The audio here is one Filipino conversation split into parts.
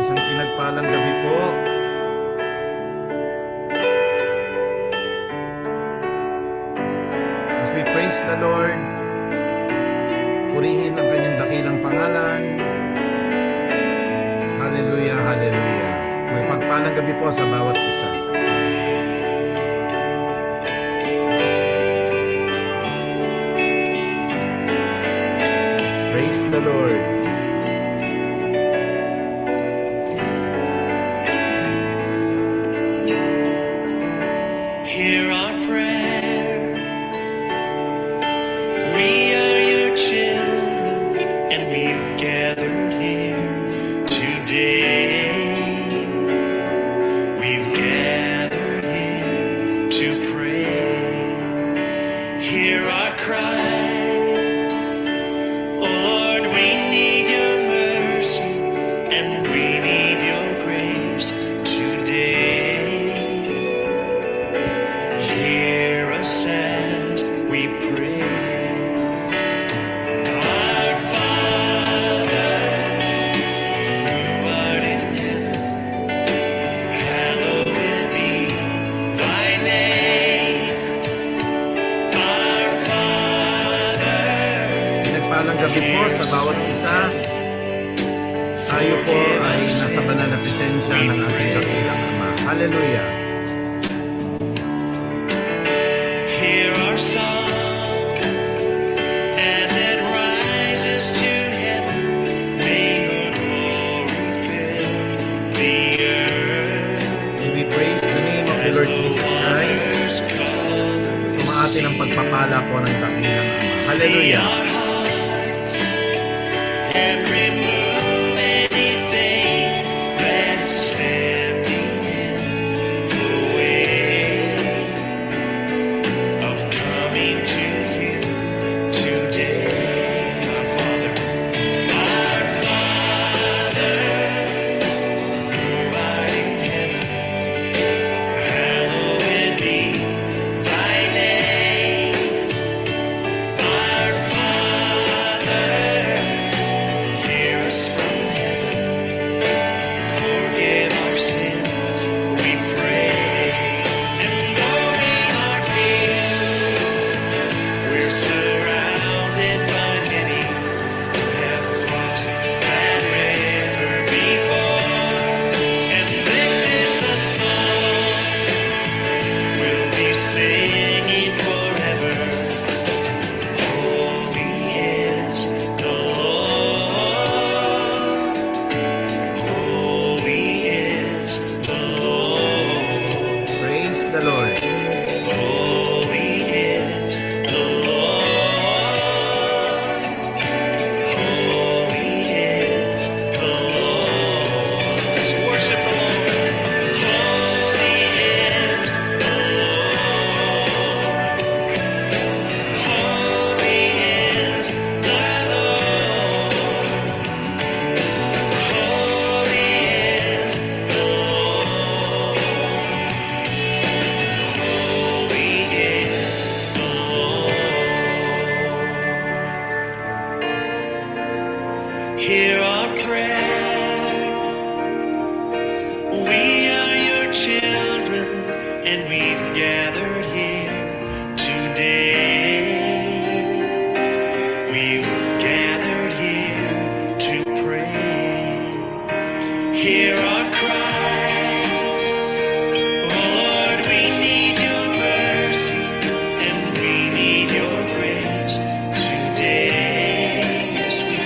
Isang pinagpalang gabi po. As we praise the Lord, purihin ang kanyang dakilang pangalan. Hallelujah, hallelujah. May pagpalang gabi po sa bawat isa. Praise the Lord. Hear our prayer. We are your children, and we've gathered here today. We've gathered here to pray. Hear our cry. Lord, we need your mercy, and we need your grace today. Hear us as we pray. Our Father, who art in heaven, hallowed be thy name. Our Father, Pinagpalang gabi po sa bawat isa. Tayo po ay nasa banal na presensya ng ating dakilang Ama. Hallelujah. hear our song as it rises to heaven. May your glory fill the earth. May we praise the name of the As Lord the Jesus Christ. waters cover the Sumaatin ang sea, pagpapala po ng dakilang Ama. see Hallelujah. our hearts and remove anything that is standing in the way of coming to you today. Our Father, who art in heaven, hallowed be thy name. Our Father, hear us from heaven, forgive our sins, we pray. And though we are few, we're surrounded by many who have crossed that river before. And this is the song we'll be singing forever. Holy is the Lord. Holy is the Lord. Praise the Lord. Holy is the Lord. Holy is the Lord. Let's worship the Lord. Holy is the Lord. Holy is the Lord. Holy is the Lord. Holy is the Lord. Hear our prayer. We are your children, and we've gathered here today. We've gathered here to pray. Hear our cry. Lord, we need your mercy, and we need your grace today. Yes, we do.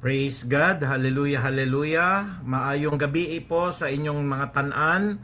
Praise God, hallelujah, hallelujah. Maayong gabi po sa inyong mga tanan.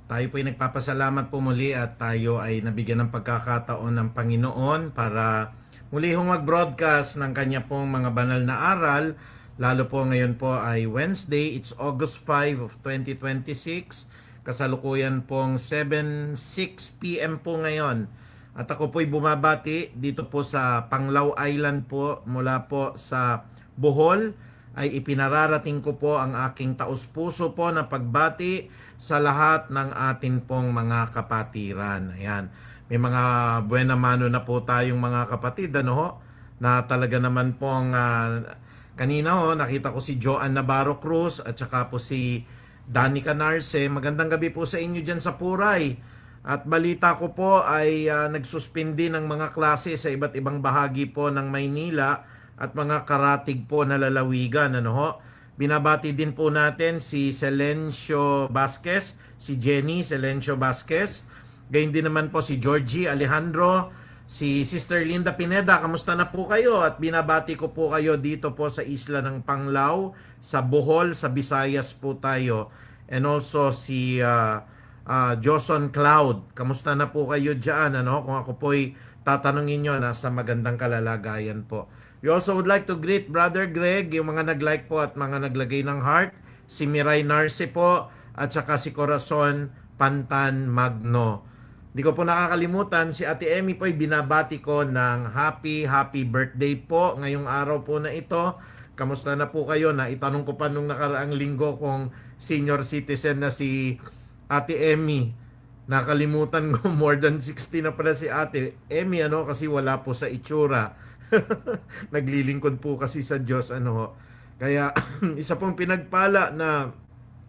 Tayo po ay nagpapasalamat po muli at tayo ay nabigyan ng pagkakataon ng Panginoon para muli hong mag-broadcast ng kanya pong mga banal na aral. Lalo po ngayon po ay Wednesday, it's August 5 of 2026. Kasalukuyan pong 7:06 p.m. po ngayon. At ako po'y bumabati dito po sa Panglao Island po mula po sa Bohol. Ay ipinararating ko po ang aking taus-puso po na pagbati sa lahat ng atin pong mga kapatiran. Ayan. May mga buena mano na po tayong mga kapatid, ano ho? Na talaga naman pong kanina ho, nakita ko si Joan Navarro Cruz at saka po si Danny Canarse. Magandang gabi po sa inyo dyan sa Puray. At balita ko po ay nagsuspindi ng mga klase sa iba't ibang bahagi po ng Maynila at mga karatig po na lalawigan. Ano ho? Binabati din po natin si Selencio Vasquez, si Jenny Selencio Vasquez. Gayun din naman po si Georgie Alejandro, si Sister Linda Pineda. Kamusta na po kayo? At binabati ko po kayo dito po sa isla ng Panglao, sa Bohol, sa Visayas po tayo. And also si Joson Cloud. Kamusta na po kayo dyan? Ano? Kung ako po'y tatanungin nyo, nasa magandang kalalagayan po. We also would like to greet Brother Greg, yung mga nag-like po at mga naglagay ng heart, si Miray Narce po, at saka si Corazon Pantan Magno. Di ko po nakakalimutan, si Ate Emmy po ay binabati ko ng happy birthday po ngayong araw po na ito. Kamusta na po kayo? Na itanong ko pa nung nakaraang linggo kung senior citizen na si Ate Emmy. Nakalimutan ko, more than 60 na pala si Ate Emmy, ano, kasi wala po sa itsura. Naglilingkod po kasi sa Diyos, ano ho. Kaya isa pong pinagpala na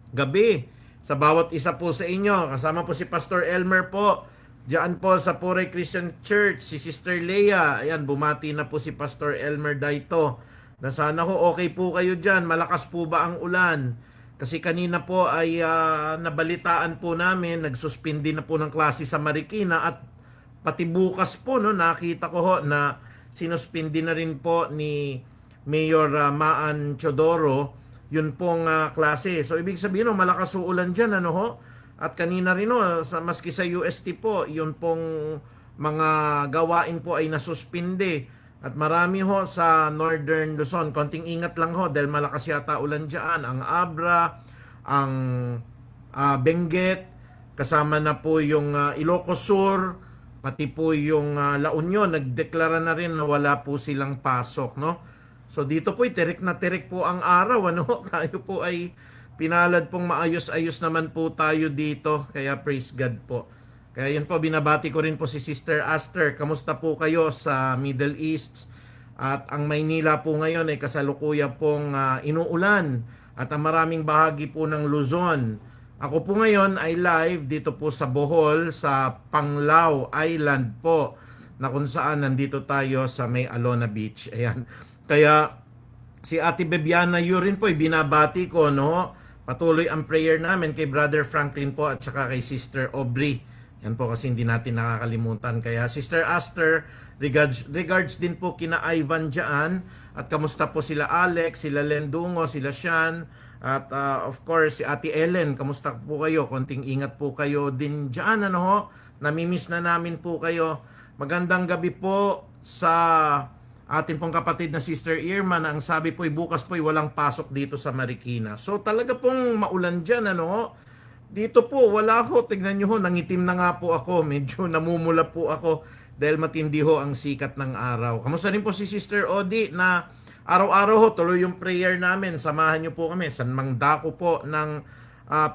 gabi sa bawat isa po sa inyo. Kasama po si Pastor Elmer po diyan po sa Puray Christian Church, si Sister Leia. Ayan, bumati na po si Pastor Elmer Daito. Na sana ho okay po kayo diyan. Malakas po ba ang ulan? Kasi kanina po ay nabalitaan po namin, nagsuspindi na po ng klase sa Marikina at pati bukas po no, nakita ko ho na sinuspindi na rin po ni Mayor Maan Chodoro yun pong klase. So ibig sabihin no, malakas ulan dyan, ano ho? At kanina rin no, maski sa UST po, yun pong mga gawain po ay nasuspindi. At marami ho sa Northern Luzon, konting ingat lang ho dahil malakas yata ulan dyan. Ang Abra, ang Benguet, kasama na po yung Ilocos Sur, pati po yung La Union, nagdeklara na rin na wala po silang pasok, no? So dito po, tirik na tirik po ang araw, ano? Tayo po ay pinalad pong maayos-ayos naman po tayo dito, kaya praise God po. Kaya yun po, binabati ko rin po si Sister Aster. Kamusta po kayo sa Middle East? At ang Maynila po ngayon ay kasalukuyan pong inuulan at ang maraming bahagi po ng Luzon. Ako po ngayon ay live dito po sa Bohol, sa Panglao Island po, na kung saan nandito tayo sa may Alona Beach. Ayan. Kaya si Ate Bebiana Yurin po ay binabati ko, no? Patuloy ang prayer namin kay Brother Franklin po at saka kay Sister Aubrey. Yan po kasi hindi natin nakakalimutan. Kaya Sister Aster, regards din po kina Ivan dyan. At kamusta po sila Alex, sila Lendungo, sila Sean. At of course, si Ate Ellen, kamusta po kayo? Konting ingat po kayo din dyan, ano ho? Namimiss na namin po kayo. Magandang gabi po sa ating pong kapatid na Sister Irma na ang sabi po ay bukas po ay walang pasok dito sa Marikina. So talaga pong maulan dyan, ano ho? Dito po, wala ho. Tignan nyo ho, nangitim na nga po ako. Medyo namumula po ako dahil matindi ho ang sikat ng araw. Kamusta rin po si Sister Odi na araw-araw ho, tuloy yung prayer namin. Samahan nyo po kami. San Mangdako po ng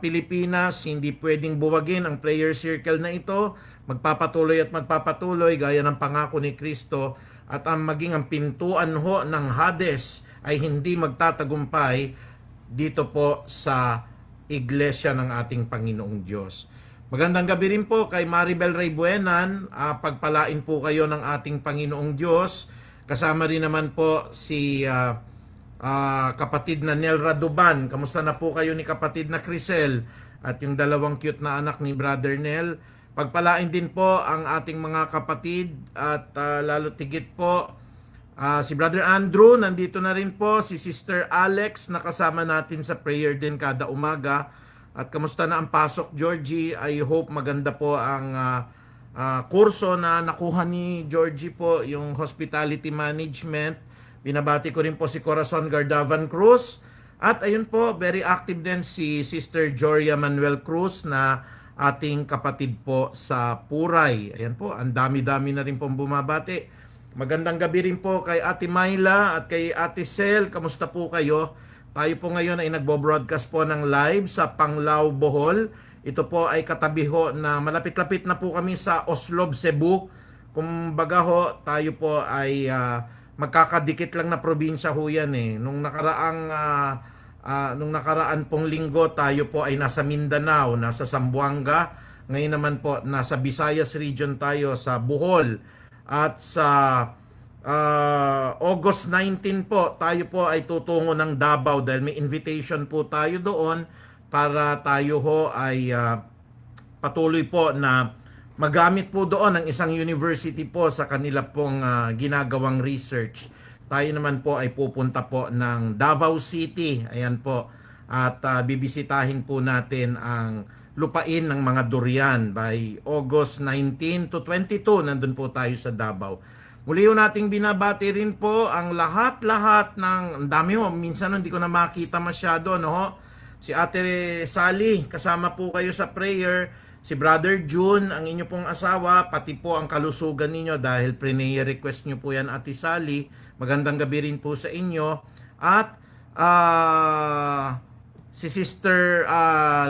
Pilipinas. Hindi pwedeng buwagin ang prayer circle na ito. Magpapatuloy at magpapatuloy gaya ng pangako ni Kristo. At ang maging ang pintuan ho ng Hades ay hindi magtatagumpay dito po sa Iglesia ng ating Panginoong Diyos. Magandang gabi rin po kay Maribel Ray Buenan. Pagpalain po kayo ng ating Panginoong Diyos. Kasama rin naman po si kapatid na Nel Raduban. Kamusta na po kayo ni kapatid na Crisel at yung dalawang cute na anak ni Brother Nel. Pagpalain din po ang ating mga kapatid at lalo tigit po Si Brother Andrew, nandito na rin po. Si Sister Alex, nakasama natin sa prayer din kada umaga. At kamusta na ang pasok, Georgie? I hope maganda po ang kurso na nakuha ni Georgie po, yung hospitality management. Binabati ko rin po si Corazon Gardavan Cruz. At ayun po, very active din si Sister Joria Manuel Cruz na ating kapatid po sa Puray. Ayan po, ang dami-dami na rin pong bumabati. Magandang gabi rin po kay Ate Myla at kay Ate Sel. Kamusta po kayo? Tayo po ngayon ay nagbo-broadcast po ng live sa Panglao, Bohol. Ito po ay katabi ho na malapit-lapit na po kami sa Oslob, Cebu. Kumbaga ho, tayo po ay magkakadikit lang na probinsya ho yan eh. Nung nakaraan pong linggo, tayo po ay nasa Mindanao, nasa Zamboanga. Ngayon naman po, nasa Visayas region tayo sa Bohol. At sa August 19 po, tayo po ay tutungo ng Davao dahil may invitation po tayo doon para tayo ho ay patuloy po na magamit po doon ang isang university po sa kanila pong ginagawang research. Tayo naman po ay pupunta po ng Davao City. Ayan po. At bibisitahin po natin ang lupain ng mga durian by August 19 to 22. Nandun po tayo sa Davao. Muli ho nating binabati rin po ang lahat-lahat ng, ang dami ho, minsan hindi ko na makita masyado, no ho? Si Ate Sally, kasama po kayo sa prayer. Si Brother June, ang inyo pong asawa, pati po ang kalusugan ninyo dahil prayer request nyo po yan, Ate Sally. Magandang gabi rin po sa inyo. At si Sister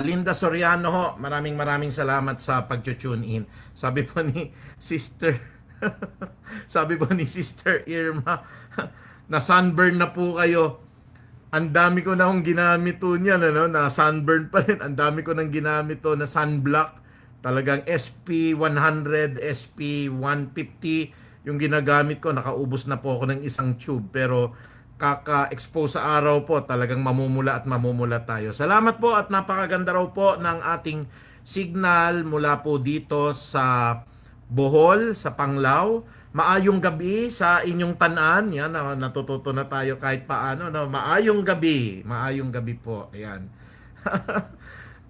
Linda Soriano ho, maraming salamat sa pag-tune in. Sabi po ni Sister Irma, na sunburn na po kayo. Ang dami ko na akong ginamit to niyan, ano, na sunburn pa rin. Ang dami ko nang ginamit to na sunblock. Talagang SP100, SP150 yung ginagamit ko. Nakaubos na po ako ng isang tube. Pero kaka-expose sa araw po, talagang mamumula at mamumula tayo. Salamat po at napakaganda raw po ng ating signal mula po dito sa Bohol, sa Panglao. Maayong gabi sa inyong tanan. Yan, natututo na tayo kahit paano. No? Maayong gabi po. Ayan.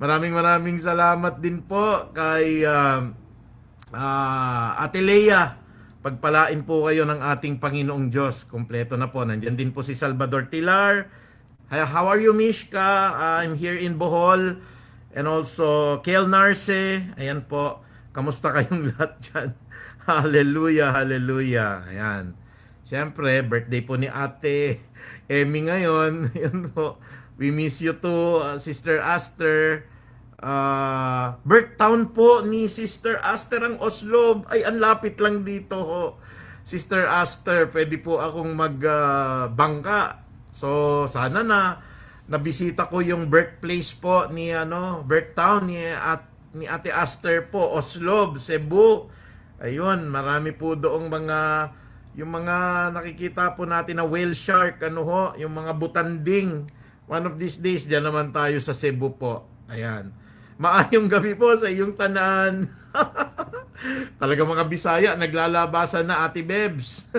Maraming salamat din po kay Ate Leia. Pagpalain po kayo ng ating Panginoong Diyos. Kompleto na po. Nandiyan din po si Salvador Tilar. How are you, Mishka? I'm here in Bohol. And also, Kel Narce. Ayan po. Kamusta kayong lahat dyan? Hallelujah. Ayan. Siyempre, birthday po ni Ate Emmy ngayon. Ayan po. We miss you too, Sister Aster. Birthtown po ni Sister Aster ang Oslob. Ay, ang lapit lang dito ho. Sister Aster, pwede po akong magbangka. So, sana nabisita ko yung birthplace po ni birthtown ni Ate Aster po, Oslob, Cebu. Ayun, marami po doong yung mga nakikita po natin na whale shark, yung mga butanding. One of these days, diyan naman tayo sa Cebu po. Ayan. Maayong gabi po sa iyong tanan. Talaga mga Bisaya, naglalabasan na, Ate Bebs.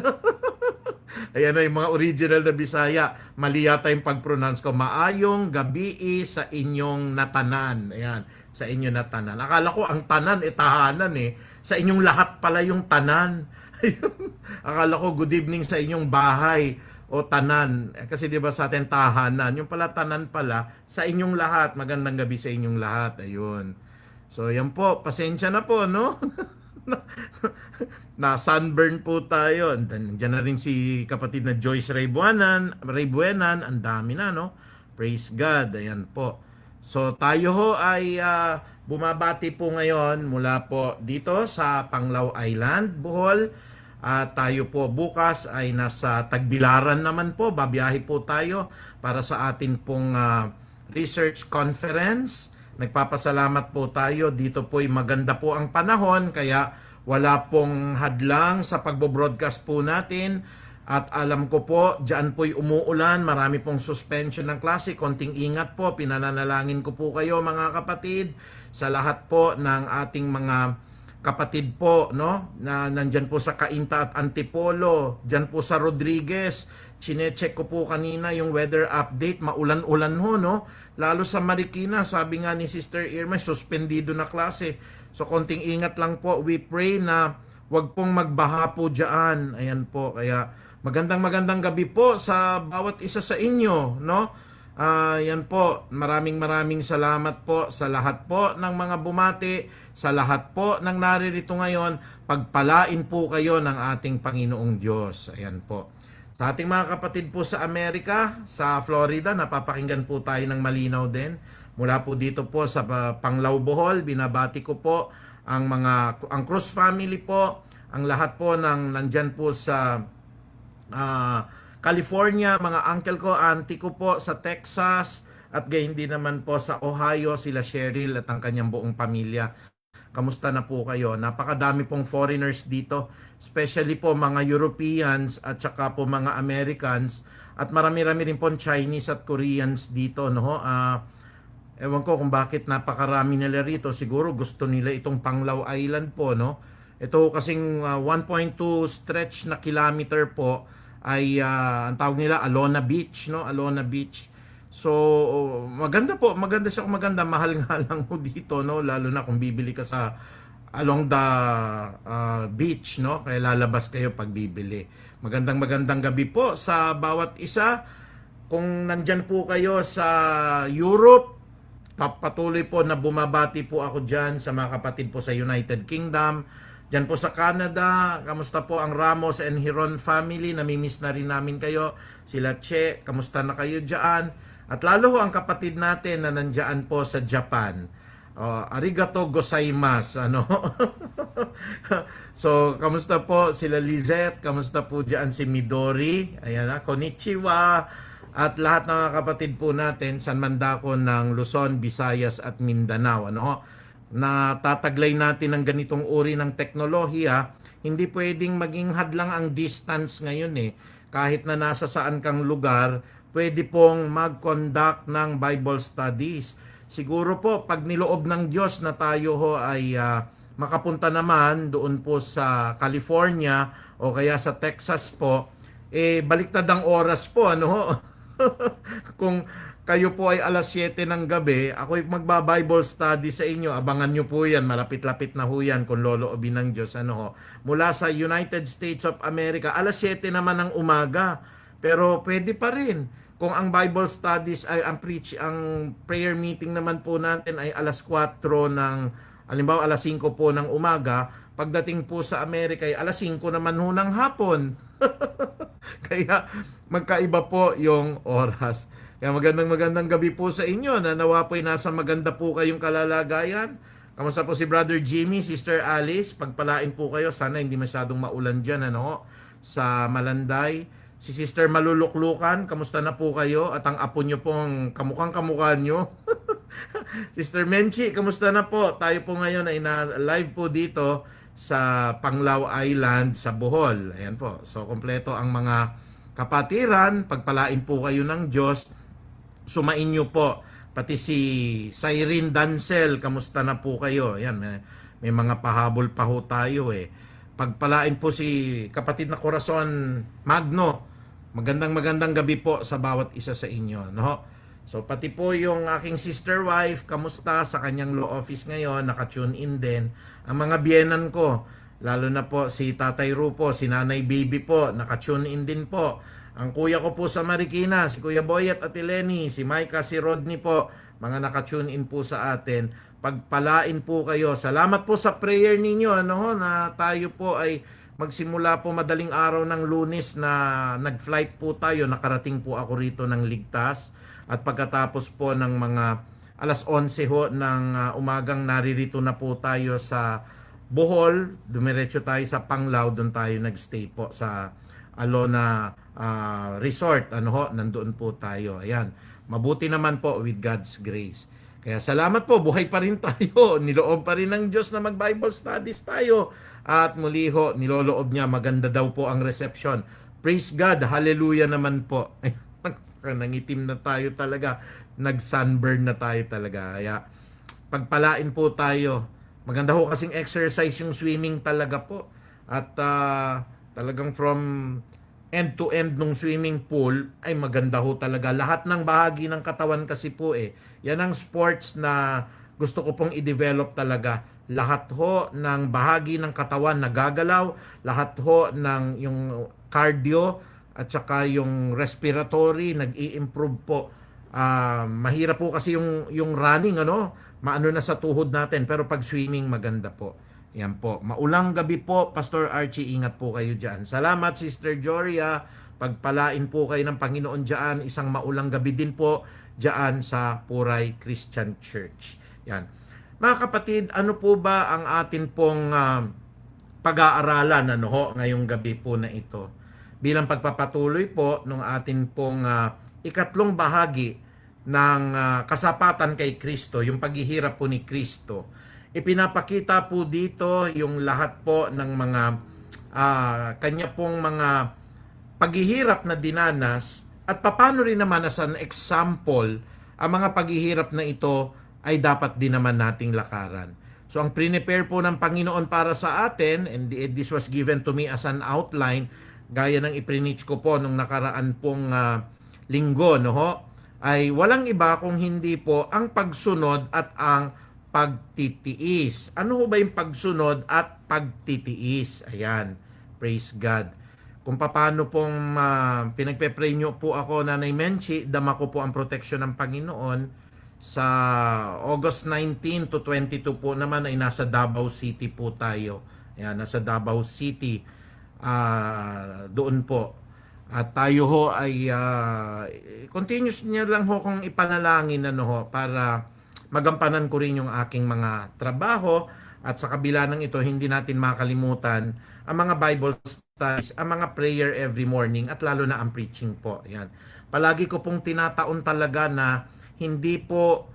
Ayan na yung mga original na Bisaya. Mali yata yung pag-pronounce ko. Maayong gabi sa inyong natanan. Ayan, sa inyong natanan. Akala ko ang tanan, tahanan eh. Sa inyong lahat pala yung tanan. Akala ko good evening sa inyong bahay o tanan. Kasi di ba sa atin tahanan. Yung pala tanan pala sa inyong lahat. Magandang gabi sa inyong lahat. Ayun. So yan po. Pasensya na po, no? Na sunburn po tayo. Diyan na rin si kapatid na Joyce Raybuenan. Ang dami na, no? Praise God. Ayan po. So tayo ho ay bumabati po ngayon mula po dito sa Panglao Island, Bohol. Tayo po bukas ay nasa Tagbilaran naman po. Babiyahe po tayo para sa atin pong research conference. Nagpapasalamat po tayo. Dito po ay maganda po ang panahon kaya wala pong hadlang sa pagbo-broadcast po natin. At alam ko po, dyan po'y umuulan, marami pong suspension ng klase, konting ingat po, pinananalangin ko po kayo mga kapatid, sa lahat po ng ating mga kapatid po, no, na nandyan po sa Cainta at Antipolo, dyan po sa Rodriguez. Chinecheck ko po kanina yung weather update, maulan-ulan ho, no? Lalo sa Marikina, sabi nga ni Sister Irma, suspendido na klase. So konting ingat lang po. We pray na wag pong magbaha po dyan. Ayan po, kaya magandang gabi po sa bawat isa sa inyo, no? Yan po, maraming salamat po sa lahat po ng mga bumati, sa lahat po ng naririto ngayon. Pagpalain po kayo ng ating Panginoong Diyos. Ayan po. Sa ating mga kapatid po sa Amerika, sa Florida, napapakinggan po tayo ng malinaw din. Mula po dito po sa Panglao, Bohol, binabati ko po ang Cruz family po, ang lahat po ng nandyan po sa California, mga uncle ko, auntie ko po sa Texas, at gayon din naman po sa Ohio, sila Cheryl at ang kanyang buong pamilya. Kamusta na po kayo? Napakadami pong foreigners dito, especially po mga Europeans at saka po mga Americans, at marami-rami rin po Chinese at Koreans dito, no? Ewan ko kung bakit napakarami nila rito. Siguro gusto nila itong Panglao Island po, no? Ito kasing 1.2 stretch na kilometer po ay ang tawag nila Alona Beach, no? Alona Beach. So maganda po, maganda siya, maganda, mahal nga lang po dito, no? Lalo na kung bibili ka sa along the beach, no? Kaya lalabas kayo pag bibili. Magandang gabi po sa bawat isa. Kung nandyan po kayo sa Europe, patuloy po na bumabati po ako dyan sa mga kapatid po sa United Kingdom. Diyan po sa Canada, kamusta po ang Ramos and Hiron family? Namimiss na rin namin kayo. Sila Che, kamusta na kayo dyan? At lalo ho ang kapatid natin na nandyan po sa Japan. Arigato gozaimasu, ano? So, kamusta po sila Lizette? Kamusta po dyan si Midori? Ayan na, konnichiwa. At lahat ng mga kapatid po natin sa mandako ng Luzon, Visayas at Mindanao, ano? Na tataglay natin ng ganitong uri ng teknolohiya, hindi pwedeng maging hadlang ang distance ngayon eh. Kahit na nasa saan kang lugar, pwede pong mag-conduct ng Bible studies. Siguro po, pag niloob ng Diyos na tayo ho ay makapunta naman doon po sa California o kaya sa Texas po, baliktad ang oras po, ano ho? Kung kayo po ay alas 7 ng gabi, ako'y magba-Bible study sa inyo. Abangan nyo po yan, malapit-lapit na ho yan kung loloobin ng Diyos. Ano ho? Mula sa United States of America, alas 7 naman ng umaga. Pero pwede pa rin. Kung ang Bible studies ay ang prayer meeting naman po natin ay alas 4 ng, halimbawa alas 5 po ng umaga, pagdating po sa Amerika ay alas 5 naman ho ng hapon. Kaya magkaiba po yung oras. Kaya magandang gabi po sa inyo. Nawa po'y nasa maganda po kayong kalalagayan. Kamusta po si Brother Jimmy, Sister Alice? Pagpalain po kayo. Sana hindi masyadong maulan dyan, ano? Sa Malanday. Si Sister Maluluklukan, kamusta na po kayo? At ang apo nyo pong kamukha nyo. Sister Menchi, kamusta na po? Tayo po ngayon ay live po dito sa Panglao Island sa Bohol. Ayan po. So, kompleto ang mga kapatiran. Pagpalain po kayo ng Diyos. Sumain nyo po. Pati si Cyrene Dancel, kamusta na po kayo? Ayan, may mga pahabol pa ho tayo eh. Pagpalain po si kapatid na Corazon Magno. Magandang gabi po sa bawat isa sa inyo, no? So pati po yung aking sister wife, kamusta sa kanyang law office ngayon, naka-tune in din. Ang mga biyenan ko, lalo na po si Tatay Rupo, si Nanay Baby po, naka-tune in din po. Ang kuya ko po sa Marikina, si Kuya Boyet at Eleni, si Micah, si Rodney po, mga naka-tune in po sa atin. Pagpalain po kayo. Salamat po sa prayer ninyo, ano, na tayo po ay magsimula po madaling araw ng Lunes na nag-flight po tayo. Nakarating po ako rito ng ligtas. At pagkatapos po ng mga alas 11 ho ng umagang naririto na po tayo sa Bohol. Dumiretso tayo sa Panglao, doon tayo nagstay po sa Alona Resort. Ano ho, nandoon po tayo. Ayan. Mabuti naman po with God's grace. Kaya salamat po, buhay pa rin tayo. Niloob pa rin ng Diyos na mag-Bible studies tayo. At muli ho, niloloob niya, maganda daw po ang reception. Praise God, hallelujah naman po. Nangitim na tayo talaga. Nag-sunburn na tayo talaga. Kaya pagpalain po tayo Maganda ho kasing exercise yung swimming talaga po. At talagang from end to end nung swimming pool ay maganda ho talaga. Lahat ng bahagi ng katawan kasi po yan ang sports na gusto ko pong i-develop talaga. Lahat ho ng bahagi ng katawan nagagalaw, lahat ho ng yung cardio at saka yung respiratory nag-i-improve po. Mahirap po kasi yung running, maano na sa tuhod natin, pero pag swimming maganda po. Yan po. Maulang gabi po, Pastor Archie. Ingat po kayo dyan. Salamat, Sister Joria. Pagpalain po kayo ng Panginoon dyan. Isang maulang gabi din po dyan sa Puray Christian Church. Yan. Mga kapatid, ano po ba ang atin pong pag-aaralan ngayong gabi po na ito? Bilang pagpapatuloy po ng atin pong ikatlong bahagi ng kasapatan kay Kristo, yung paghihirap po ni Kristo. Ipinapakita po dito yung lahat po ng mga kanya pong mga paghihirap na dinanas at paano rin naman as an example ang mga paghihirap na ito ay dapat din naman nating lakaran. So ang prepare po ng Panginoon para sa atin, and this was given to me as an outline, gaya ng iprinitch ko po nung nakaraan pong linggo, ay walang iba kung hindi po ang pagsunod at ang pagtitiis. Ano ho ba yung pagsunod at pagtitiis? Ayan, praise God. Kung paano pong pinagpe-pray nyo po ako, Nanay Menchi, dama ko po ang proteksyon ng Panginoon. Sa August 19 to 22 po naman ay nasa Davao City po tayo. Ayan, nasa Davao City. Doon po. At tayo ho ay continuous niya lang ho kung ipanalangin para magampanan ko rin yung aking mga trabaho. At sa kabila ng ito, hindi natin makalimutan ang mga Bible studies, ang mga prayer every morning, at lalo na ang preaching po. Yan. Palagi ko pong tinataon talaga na hindi po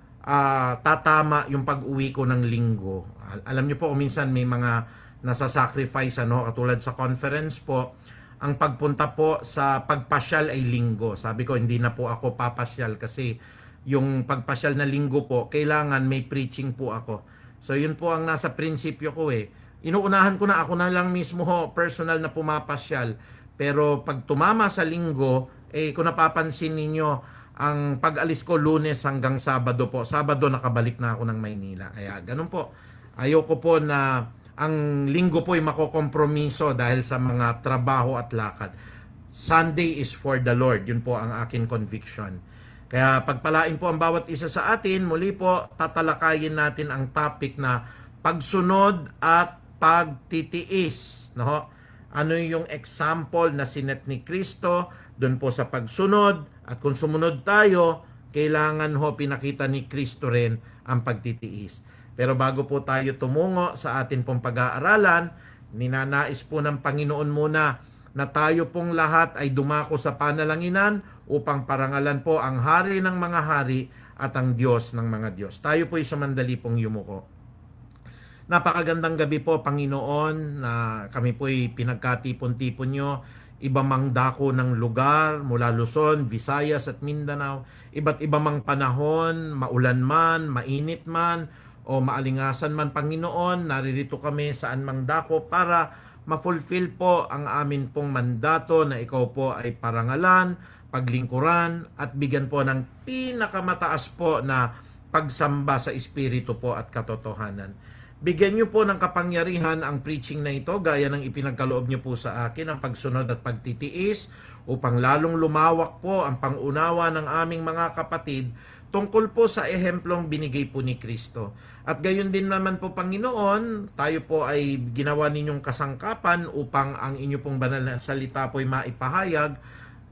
tatama yung pag-uwi ko ng linggo. Alam niyo po, minsan may mga nasa-sacrifice, katulad sa conference po, ang pagpunta po sa pagpasyal ay linggo. Sabi ko, hindi na po ako papasyal kasi yung pagpasyal na linggo po, kailangan may preaching po ako. So yun po ang nasa prinsipyo ko Inuunahan ko na, ako na lang mismo personal na pumapasyal. Pero pag tumama sa linggo, kung napapansin ninyo, ang pag-alis ko Lunes hanggang Sabado po. Sabado nakabalik na ako ng Maynila. Kaya ganun po. Ayoko po na ang linggo po ay makokompromiso dahil sa mga trabaho at lakad. Sunday is for the Lord. Yun po ang akin conviction. Kaya pagpalain po ang bawat isa sa atin, muli po tatalakayin natin ang topic na pagsunod at pagtitiis. Ano yung example na sinet ni Kristo doon po sa pagsunod, at kung sumunod tayo, kailangan pinakita ni Kristo rin ang pagtitiis. Pero bago po tayo tumungo sa atin pong pag-aaralan, ninanais po ng Panginoon muna na tayo pong lahat ay dumako sa panalanginan upang parangalan po ang hari ng mga hari at ang Diyos ng mga Diyos. Tayo po ay sumandali pong yumuko. Napakagandang gabi po, Panginoon, na kami po ay pinagkatipon-tipon nyo. Iba mang dako ng lugar mula Luzon, Visayas at Mindanao. Iba't iba mang panahon, maulan man, mainit man, o maalingasan man, Panginoon, naririto kami saan mang dako para ma-fulfill po ang amin pong mandato na ikaw po ay parangalan, paglingkuran, at bigyan po ng pinakamataas po na pagsamba sa Espiritu po at katotohanan. Bigyan niyo po ng kapangyarihan ang preaching na ito gaya ng ipinagkaloob niyo po sa akin, ang pagsunod at pagtitiis, upang lalong lumawak po ang pangunawa ng aming mga kapatid tungkol po sa ehemplong binigay po ni Kristo. At gayon din naman po, Panginoon, tayo po ay ginawa ninyong kasangkapan upang ang inyo pong banal na salita po ay maipahayag.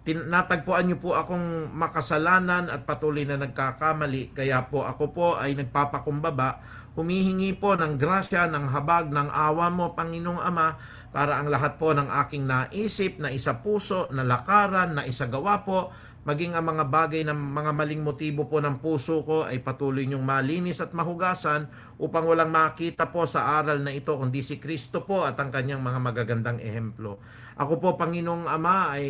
Natagpuan niyo po akong makasalanan at patuloy na nagkakamali, kaya po ako po ay nagpapakumbaba, humihingi po ng grasya, ng habag, ng awa mo, Panginoong Ama, para ang lahat po ng aking naisip, na isa puso, na lakaran, na isagawa po, maging ang mga bagay ng mga maling motibo po ng puso ko ay patuloy niyong malinis at mahugasan upang walang makita po sa aral na ito kundi si Kristo po at ang kanyang mga magagandang ehemplo. Ako po, Panginoong Ama, ay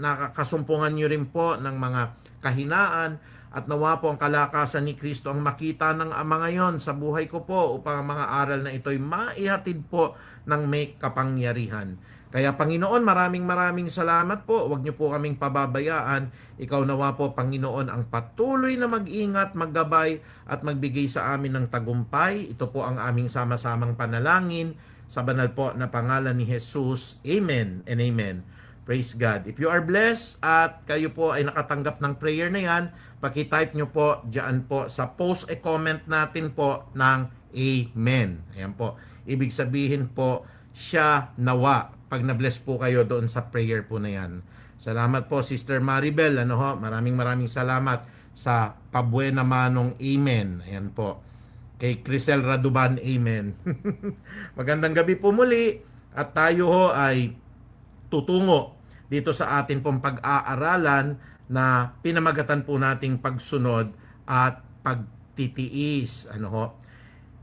nakakasumpungan niyo rin po ng mga kahinaan At nawa po ang kalakasan ni Kristo ang makita ng Ama ngayon sa buhay ko po upang ang mga aral na ito'y maihatid po ng may kapangyarihan. Kaya Panginoon, maraming salamat po. Huwag niyo po kaming pababayaan. Ikaw nawa po, Panginoon, ang patuloy na mag-ingat, maggabay at magbigay sa amin ng tagumpay. Ito po ang aming sama-samang panalangin sa banal po na pangalan ni Jesus. Amen and amen. Praise God. If you are blessed at kayo po ay nakatanggap ng prayer na yan, pakitype nyo po dyan po sa post a comment natin po ng Amen. Ayan po. Ibig sabihin po, siya nawa. Pag na-bless po kayo doon sa prayer po na yan. Salamat po Sister Maribel. Maraming salamat sa pabuena manong Amen. Ayan po. Kay Crisel Raduban, Amen. Magandang gabi po muli at tayo ho ay tutungo dito sa atin pong pag-aaralan na pinamagatan po nating pagsunod at pagtitiis.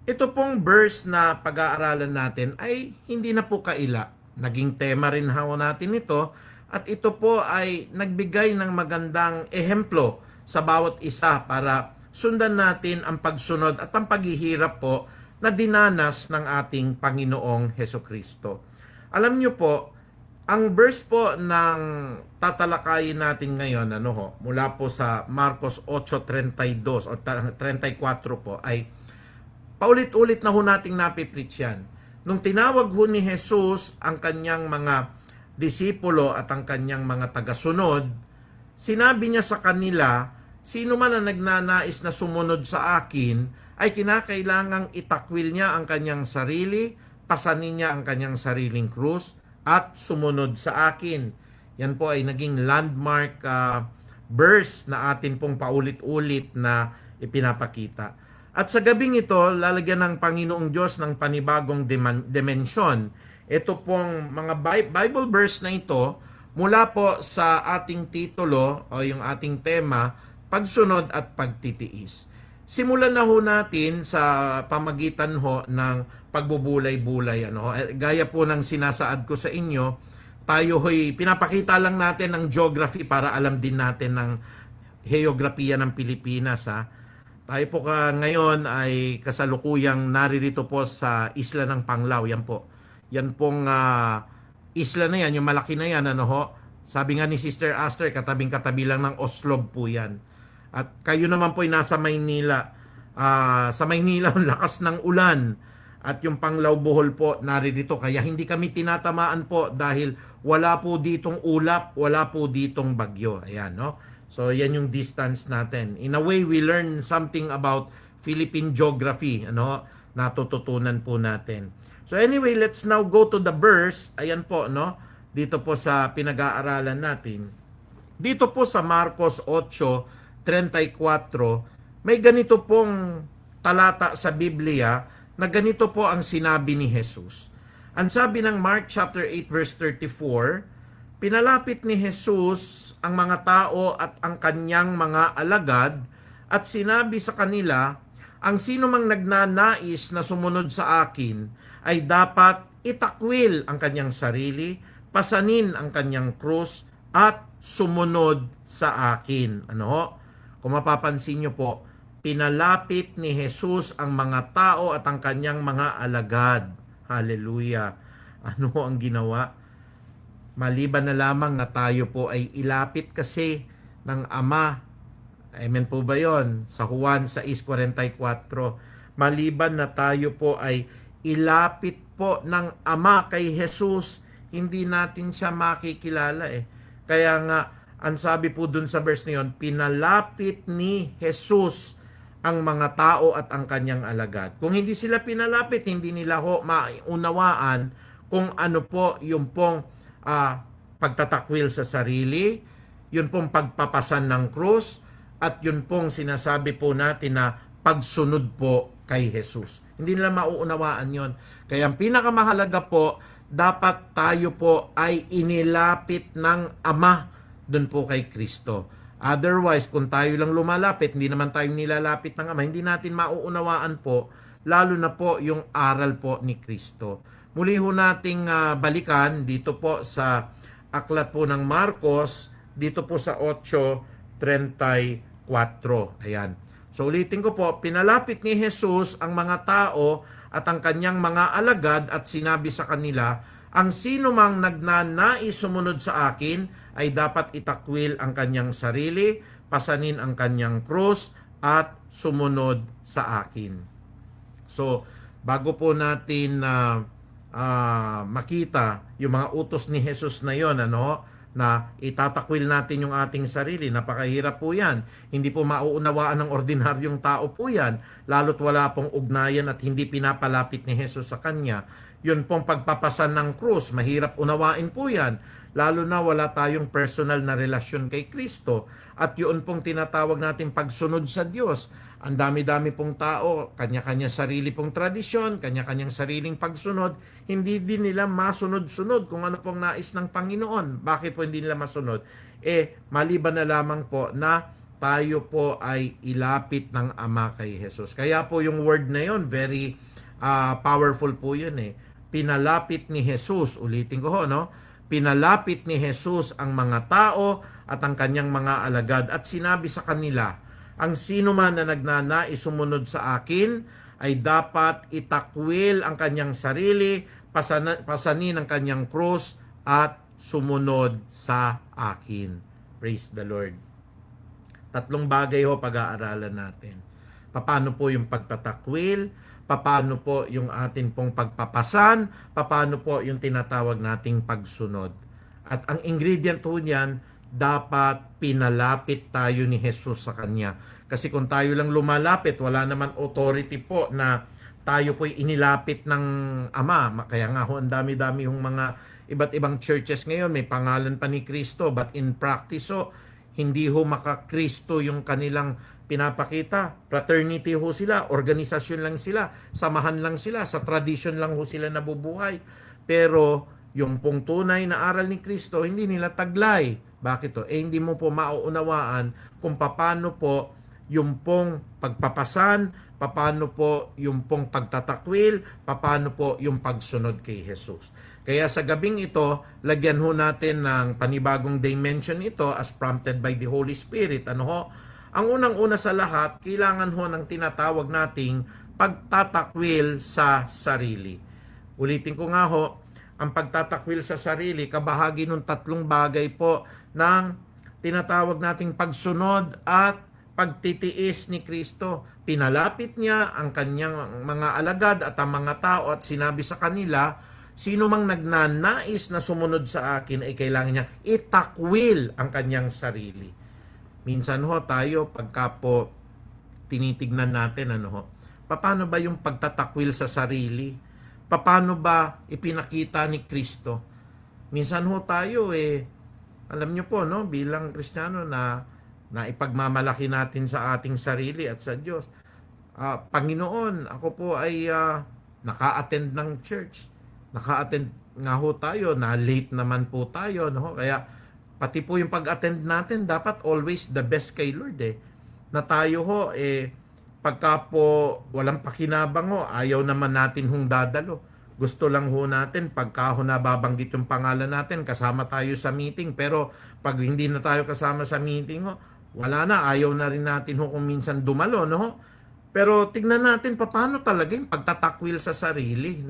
Ito pong verse na pag-aaralan natin ay hindi na po kaila. Naging tema rin natin ito at ito po ay nagbigay ng magandang ehemplo sa bawat isa para sundan natin ang pagsunod at ang paghihirap po na dinanas ng ating Panginoong Hesukristo. Alam niyo po, ang verse po ng tatalakayin natin ngayon, mula po sa Marcos 8:32 o 34 po ay paulit-ulit na ho nating napipreach yan. Nung tinawag ho ni Jesus ang kanyang mga disipulo at ang kanyang mga tagasunod, sinabi niya sa kanila, sino man ang nagnanais na sumunod sa akin, ay kinakailangang itakwil niya ang kanyang sarili, pasanin niya ang kanyang sariling krus, at sumunod sa akin. Yan po ay naging landmark verse na atin pong paulit-ulit na ipinapakita. At sa gabing ito, lalagyan ng Panginoong Diyos ng panibagong dimensyon. Ito pong mga Bible verse na ito, mula po sa ating titulo o yung ating tema, pagsunod at pagtitiis. Simulan na ho natin sa pamagitan ho ng pagbubulay-bulay. Gaya po ng sinasaad ko sa inyo, tayo ho'y pinapakita lang natin ng geography para alam din natin ng heograpiya ng Pilipinas. Tayo po ngayon ay kasalukuyang naririto po sa isla ng Panglao. Yan po. Yan pong isla na yan, yung malaki na yan. Sabi nga ni Sister Aster, katabing-katabi lang ng Oslob po yan. At kayo naman po ay nasa Maynila. Sa Maynila, ang lakas ng ulan. At yung Panglao Bohol po naririto. Kaya hindi kami tinatamaan po dahil wala po ditong ulap, wala po ditong bagyo. Ayan, So, yan yung distance natin. In a way, we learn something about Philippine geography, natututunan po natin. So, anyway, let's now go to the verse. Ayan po, dito po sa pinag-aaralan natin. Dito po sa Marcos 8:34, may ganito pong talata sa Biblia na ganito po ang sinabi ni Jesus. Ang sabi ng Mark chapter 8 verse 34, pinalapit ni Jesus ang mga tao at ang kanyang mga alagad at sinabi sa kanila, ang sino mang nagnanais na sumunod sa akin ay dapat itakwil ang kanyang sarili, pasanin ang kanyang krus at sumunod sa akin. Kung mapapansin nyo po, pinalapit ni Jesus ang mga tao at ang kanyang mga alagad. Hallelujah. Ano ang ginawa? Maliban na lamang na tayo po ay ilapit kasi ng Ama. Amen po ba yon? Sa Juan 6:44. Maliban na tayo po ay ilapit po ng Ama kay Jesus, hindi natin siya makikilala Kaya nga, ang sabi po dun sa verse na yun, pinalapit ni Jesus ang mga tao at ang kanyang alagad. Kung hindi sila pinalapit, hindi nila ho maunawaan kung ano po yung pong pagtatakwil sa sarili, yun pong pagpapasan ng krus, at yun pong sinasabi po natin na pagsunod po kay Jesus. Hindi nila mauunawaan yon. Kaya ang pinakamahalaga po, dapat tayo po ay inilapit ng Ama dun po kay Kristo. Otherwise, kung tayo lang lumalapit, hindi naman tayo nilalapit ng Ama, hindi natin mauunawaan po, lalo na po yung aral po ni Kristo. Muli ho nating balikan dito po sa aklat po ng Marcos, dito po sa 8:34. 4. Ayan. So ulitin ko po, pinalapit ni Jesus ang mga tao at ang kanyang mga alagad at sinabi sa kanila, ang sino mang nagnanais sumunod sa akin ay dapat itakwil ang kanyang sarili, pasanin ang kanyang krus at sumunod sa akin. So, bago po natin makita yung mga utos ni Jesus na yon, na itatakwil natin yung ating sarili, napakahirap po yan. Hindi po mauunawaan ng ordinaryong tao po yan, lalo't wala pong ugnayan at hindi pinapalapit ni Jesus sa kanya. Yun pong pagpapasan ng krus, mahirap unawain po yan, lalo na wala tayong personal na relasyon kay Kristo. At yun pong tinatawag natin pagsunod sa Diyos. Ang dami-dami pong tao, kanya-kanya sarili pong tradisyon, kanya-kanyang sariling pagsunod, hindi din nila masunod-sunod kung ano pong nais ng Panginoon. Bakit po hindi nila masunod? Maliban na lamang po na tayo po ay ilapit ng Ama kay Jesus. Kaya po yung word na yun, very powerful po yun Pinalapit ni Jesus, ulitin ko pinalapit ni Jesus ang mga tao at ang kanyang mga alagad at sinabi sa kanila, ang sino man na nagnanais sumunod sa akin ay dapat itakwil ang kanyang sarili, pasanin ang kanyang krus at sumunod sa akin. Praise the Lord. 3 bagay pag-aaralan natin. Paano po yung pagtatakwil? Paano po yung atin pong pagpapasan? Paano po yung tinatawag nating pagsunod? At ang ingredient po niyan, dapat pinalapit tayo ni Jesus sa Kanya. Kasi kung tayo lang lumalapit, wala naman authority po na tayo po'y inilapit ng Ama. Kaya nga ang dami-dami yung mga iba't ibang churches ngayon, may pangalan pa ni Kristo, but in practice hindi maka-Kristo yung kanilang pinapakita. Fraternity sila, organisasyon lang sila, samahan lang sila, sa tradition lang sila nabubuhay. Pero yung pong tunay na aral ni Kristo, hindi nila taglay. Bakit hindi mo po mauunawaan kung paano po yung pong pagpapasan, paano po yung pong pagtatakwil, paano po yung pagsunod kay Jesus. Kaya sa gabing ito, lagyan natin ng panibagong dimension ito as prompted by the Holy Spirit. Ang unang-una sa lahat, kailangan ng tinatawag nating pagtatakwil sa sarili. Ulitin ko nga ang pagtatakwil sa sarili, kabahagi ng 3 bagay po ng tinatawag nating pagsunod at pagtitiis ni Kristo. Pinalapit niya ang kanyang mga alagad at ang mga tao at sinabi sa kanila, sino mang nagnanais na sumunod sa akin ay kailangan niya itakwil ang kanyang sarili. Minsan tayo pagka po tinitignan natin paano ba yung pagtatakwil sa sarili? Paano ba ipinakita ni Kristo? Minsan tayo alam niyo po bilang Kristiyano na ipagmamalaki natin sa ating sarili at sa Diyos. Panginoon, ako po ay naka-attend ng church. Naka-attend nga tayo, na late naman po tayo kaya pati po yung pag-attend natin, dapat always the best kay Lord Na tayo pagka po walang pakinabang ayaw naman natin dadalo. Gusto lang natin, pagka nababanggit yung pangalan natin, kasama tayo sa meeting. Pero pag hindi na tayo kasama sa meeting, wala na, ayaw na rin natin kung minsan dumalo. Pero tignan natin, paano talaga yung pagtatakwil sa sarili.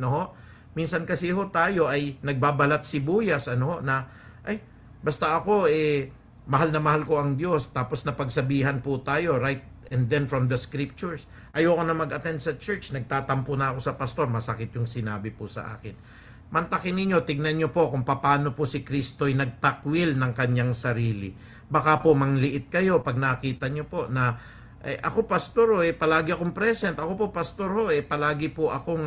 Minsan kasi tayo ay nagbabalat sibuyas, na, basta ako, mahal na mahal ko ang Diyos, tapos napagsabihan po tayo, right? And then from the scriptures, ayoko na mag-attend sa church, nagtatampo na ako sa pastor, masakit yung sinabi po sa akin. Mantakin ninyo, tignan nyo po kung paano po si Kristo'y nagtakwil ng kanyang sarili. Baka po mangliit kayo pag nakita nyo po na, ako pastor palagi akong present, ako po pastor palagi po akong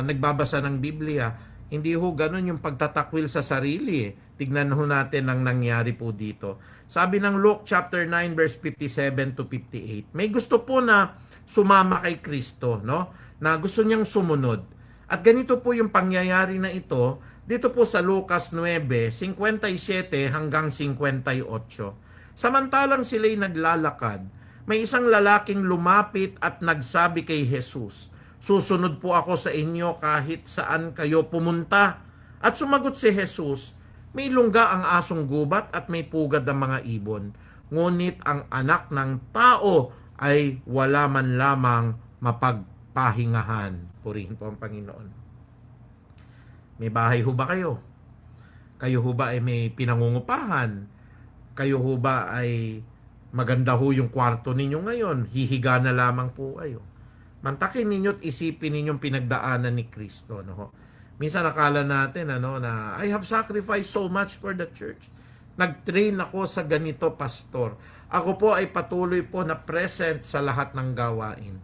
nagbabasa ng Biblia. Hindi ganun yung pagtatakwil sa sarili. Tignan natin ang nangyari po dito. Sabi ng Luke chapter 9 verse 57 to 58. May gusto po na sumama kay Kristo, na gusto niyang sumunod. At ganito po yung pangyayari na ito dito po sa Lucas 9, 57 hanggang 58. Samantalang sila'y naglalakad, may isang lalaking lumapit at nagsabi kay Jesus, susunod po ako sa inyo kahit saan kayo pumunta. At sumagot si Jesus, may lungga ang asong gubat at may pugad ang mga ibon, ngunit ang anak ng tao ay wala man lamang mapagpahingahan. Purihin po ang Panginoon. May bahay ho ba kayo? Kayo ho ba ay may pinangungupahan? Kayo ho ba ay maganda ho yung kwarto ninyo ngayon? Hihiga na lamang po kayo. Mantakin ninyo at isipin ninyong pinagdaanan ni Kristo. No? Minsan nakala natin na I have sacrificed so much for the church. Nag-train ako sa ganito, pastor. Ako po ay patuloy po na present sa lahat ng gawain.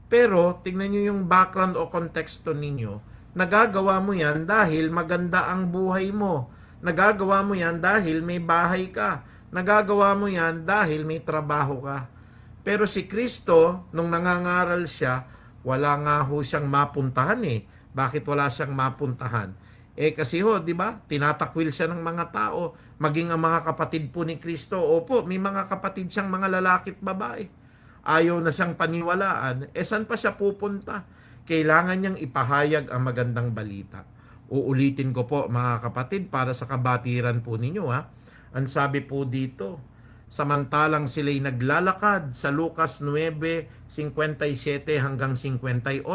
Pero tingnan nyo yung background o konteksto ninyo. Nagagawa mo yan dahil maganda ang buhay mo. Nagagawa mo yan dahil may bahay ka. Nagagawa mo yan dahil may trabaho ka. Pero si Kristo, nung nangangaral siya, wala nga ho siyang mapuntahan eh. Bakit wala siyang mapuntahan? Kasi ho, di ba? Tinatakwil siya ng mga tao. Maging ang mga kapatid po ni Kristo. Opo, may mga kapatid siyang mga lalaki at babae. Ayaw na siyang paniwalaan. Saan pa siya pupunta? Kailangan niyang ipahayag ang magandang balita. Uulitin ko po mga kapatid para sa kabatiran po ninyo ha. Ang sabi po dito, samantalang sila'y naglalakad sa Lucas 9:57 hanggang 58.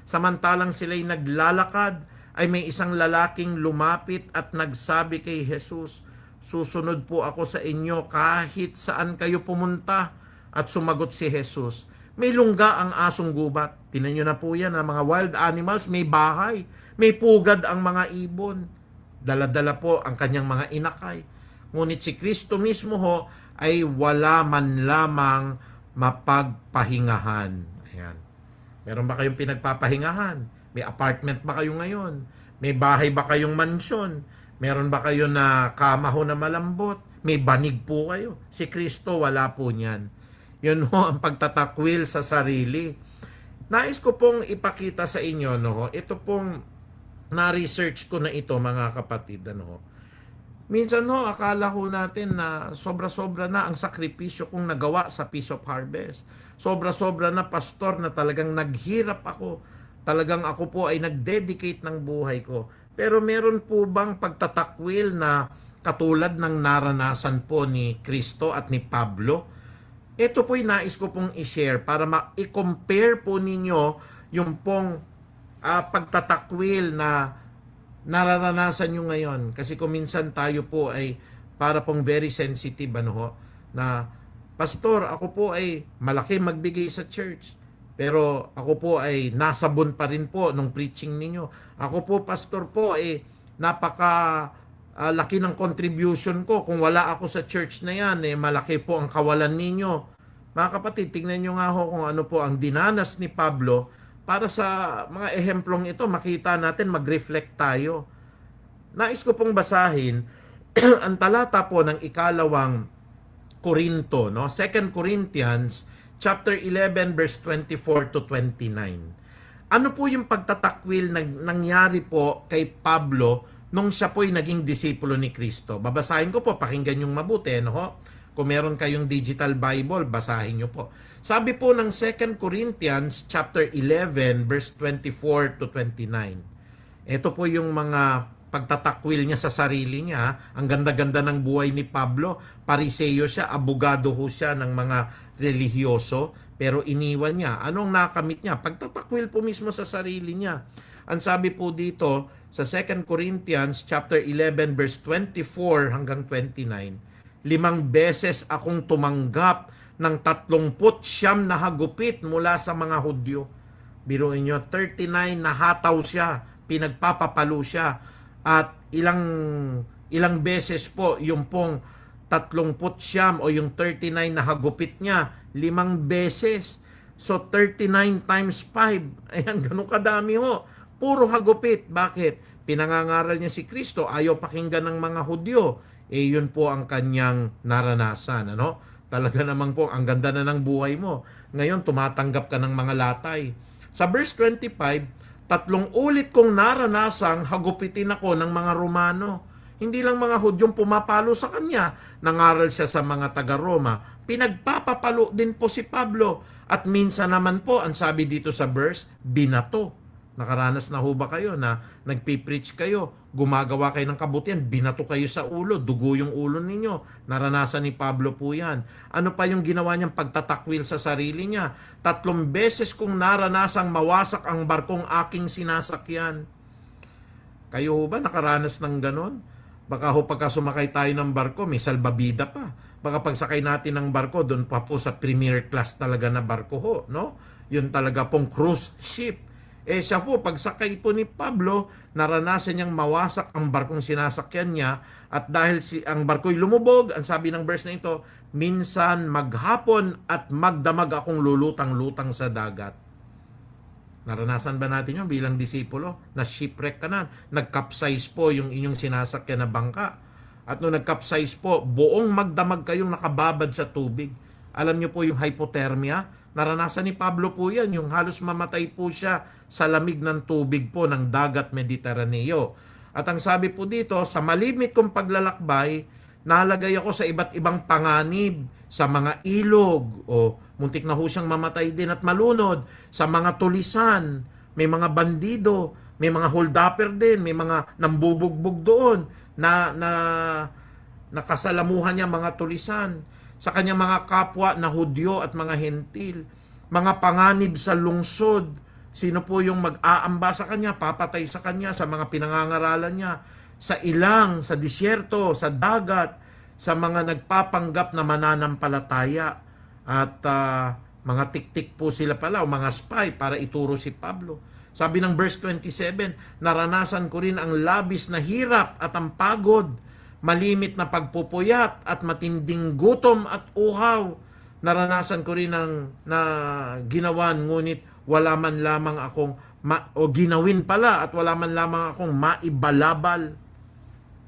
Samantalang sila'y naglalakad ay may isang lalaking lumapit at nagsabi kay Jesus, susunod po ako sa inyo kahit saan kayo pumunta. At sumagot si Jesus, may lungga ang asong gubat. Tinan nyo na po yan, mga wild animals, may bahay, may pugad ang mga ibon. Dala-dala po ang kanyang mga inakay. Ngunit si Kristo mismo ho ay wala man lamang mapagpahingahan. Ayan. Meron ba kayong pinagpapahingahan? May apartment ba kayo ngayon? May bahay ba kayong mansyon? Meron ba kayo na kama ho na malambot? May banig po kayo? Si Kristo wala po niyan. Yun ho ang pagtatakwil sa sarili. Nais ko pong ipakita sa inyo, ito pong na-research ko na ito mga kapatid. Minsan akala ko natin na sobra-sobra na ang sakripisyo kong nagawa sa Peace of Harvest. Sobra-sobra na, pastor, na talagang naghirap ako. Talagang ako po ay nag-dedicate ng buhay ko. Pero meron po bang pagtatakwil na katulad ng naranasan po ni Kristo at ni Pablo? Ito po'y nais ko pong i-share para i-compare po ninyo yung pong pagtatakwil na nararanasan nyo ngayon. Kasi kung minsan tayo po ay para pong very sensitive na pastor, ako po ay malaki magbigay sa church. Pero ako po ay nasabon pa rin po nung preaching ninyo. Ako po, pastor po, napaka laki ng contribution ko. Kung wala ako sa church na yan, malaki po ang kawalan ninyo. Mga kapatid, tingnan nyo nga ho kung ano po ang dinanas ni Pablo para sa mga ehemplong ito, makita natin, mag-reflect tayo. Nais ko pong basahin ang talata po ng ikalawang Korinto, 2 Corinthians chapter 11 verse 24 to 29. Ano po yung pagtatakwil na nangyari po kay Pablo nung siya po'y naging disipulo ni Kristo? Babasahin ko po, pakinggan yung mabuti, Kung meron kayong digital Bible, basahin nyo po. Sabi po ng 2 Corinthians chapter 11 verse 24 to 29. Ito po yung mga pagtatakwil niya sa sarili niya. Ang ganda-ganda ng buhay ni Pablo. Pariseo siya, abogado ho siya ng mga relihiyoso, pero iniwan niya. Anong nakamit niya? Pagtatakwil po mismo sa sarili niya. Ang sabi po dito sa 2 Corinthians chapter 11 verse 24 hanggang 29, 5 beses akong tumanggap ng 39 na hagupit mula sa mga Hudyo. Biruin nyo, 39 na hataw siya, pinagpapapalo siya, at ilang beses po yung pong 30 o yung 39 na hagupit niya, 5 beses. So 39 times 5, ayan, ganun kadami ho. Puro hagupit. Bakit? Pinangangaral niya si Kristo, ayaw pakinggan ng mga Hudyo. Yun po ang kanyang naranasan. Talaga namang po, ang ganda na ng buhay mo. Ngayon, tumatanggap ka ng mga latay. Sa verse 25, 3 ulit kong naranasang hagupitin ako ng mga Romano. Hindi lang mga Hudyong pumapalo sa kanya. Nangaral siya sa mga taga-Roma. Pinagpapapalo din po si Pablo. At minsan naman po, ang sabi dito sa verse, binato. Nakaranas na ho ba kayo na nagpipreach kayo, gumagawa kayo ng kabutihan, binato kayo sa ulo, dugo yung ulo ninyo? Naranasan ni Pablo po yan. Ano pa yung ginawa niyang pagtatakwil sa sarili niya? 3 beses kong naranasang mawasak ang barkong aking sinasakyan. Kayo ho ba nakaranas ng ganon? Baka ho pagka sumakay tayo ng barko, may salbabida pa. Baka pagsakay natin ng barko, doon pa po sa premier class talaga na barko ho, no? Yun talaga pong cruise ship. Siya po, pagsakay po ni Pablo, naranasan niyang mawasak ang barkong sinasakyan niya, at dahil ang barko'y lumubog, ang sabi ng verse na ito, minsan maghapon at magdamag akong lulutang-lutang sa dagat. Naranasan ba natin yun bilang disipulo? Na shipwreck ka na, nag-capsize po yung inyong sinasakyan na bangka. At nung nag-capsize po, buong magdamag kayong nakababad sa tubig. Alam niyo po yung hypothermia? Naranasan ni Pablo po yan, yung halos mamatay po siya sa lamig ng tubig po ng dagat Mediteraneo. At ang sabi po dito, sa malimit kong paglalakbay, nalagay ako sa iba't ibang panganib, sa mga ilog, o muntik na ho siyang mamatay din at malunod, sa mga tulisan, may mga bandido, may mga holdupper din, may mga nambubugbog doon, na nakasalamuhan niya mga tulisan, sa kanyang mga kapwa na Hudyo at mga Hentil, mga panganib sa lungsod, sino po yung mag-aamba sa kanya, papatay sa kanya, sa mga pinangangaralan niya, sa ilang, sa disyerto, sa dagat, sa mga nagpapanggap na mananampalataya, at mga tiktik po sila pala, o mga spy para ituro si Pablo. Sabi ng verse 27, naranasan ko rin ang labis na hirap at ang pagod, malimit na pagpupuyat at matinding gutom at uhaw. Naranasan ko rin ang na ginawan, ngunit wala man lamang akong o ginawin pala at wala man lamang akong maibalabal.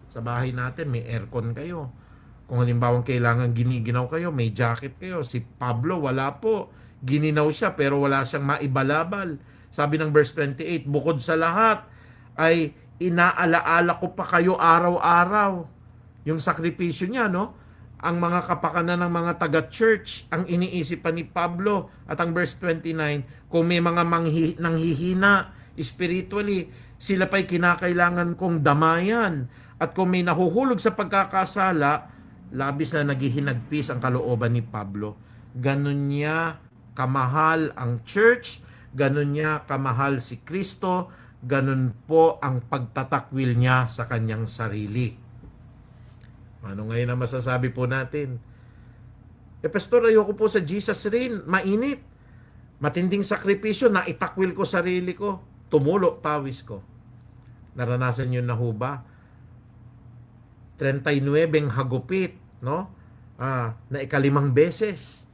Sa bahay natin may aircon kayo. Kung halimbawa kailangan giniginaw kayo, may jacket kayo. Si Pablo wala po. Gininaw siya pero wala siyang maibalabal. Sabi ng verse 28, bukod sa lahat ay inaalaala ko pa kayo araw-araw. Yung sakripisyo niya, no? Ang mga kapakanan ng mga taga-church, ang iniisipan ni Pablo. At ang verse 29, kung may mga nanghihina spiritually, sila pa'y kinakailangan kong damayan. At kung may nahuhulog sa pagkakasala, labis na naghihinagpis ang kalooban ni Pablo. Ganon niya kamahal ang church, ganon niya kamahal si Kristo, ganon po ang pagtatakwil niya sa kanyang sarili. Ano ngayon ang masasabi po natin? Pastor, ayoko po sa Jesus rin. Mainit. Matinding sakripisyo, naitakwil ko sarili ko. Tumulo, pawis ko. Naranasan nyo na ho ba? 39 hagupit, no? Na 5 beses.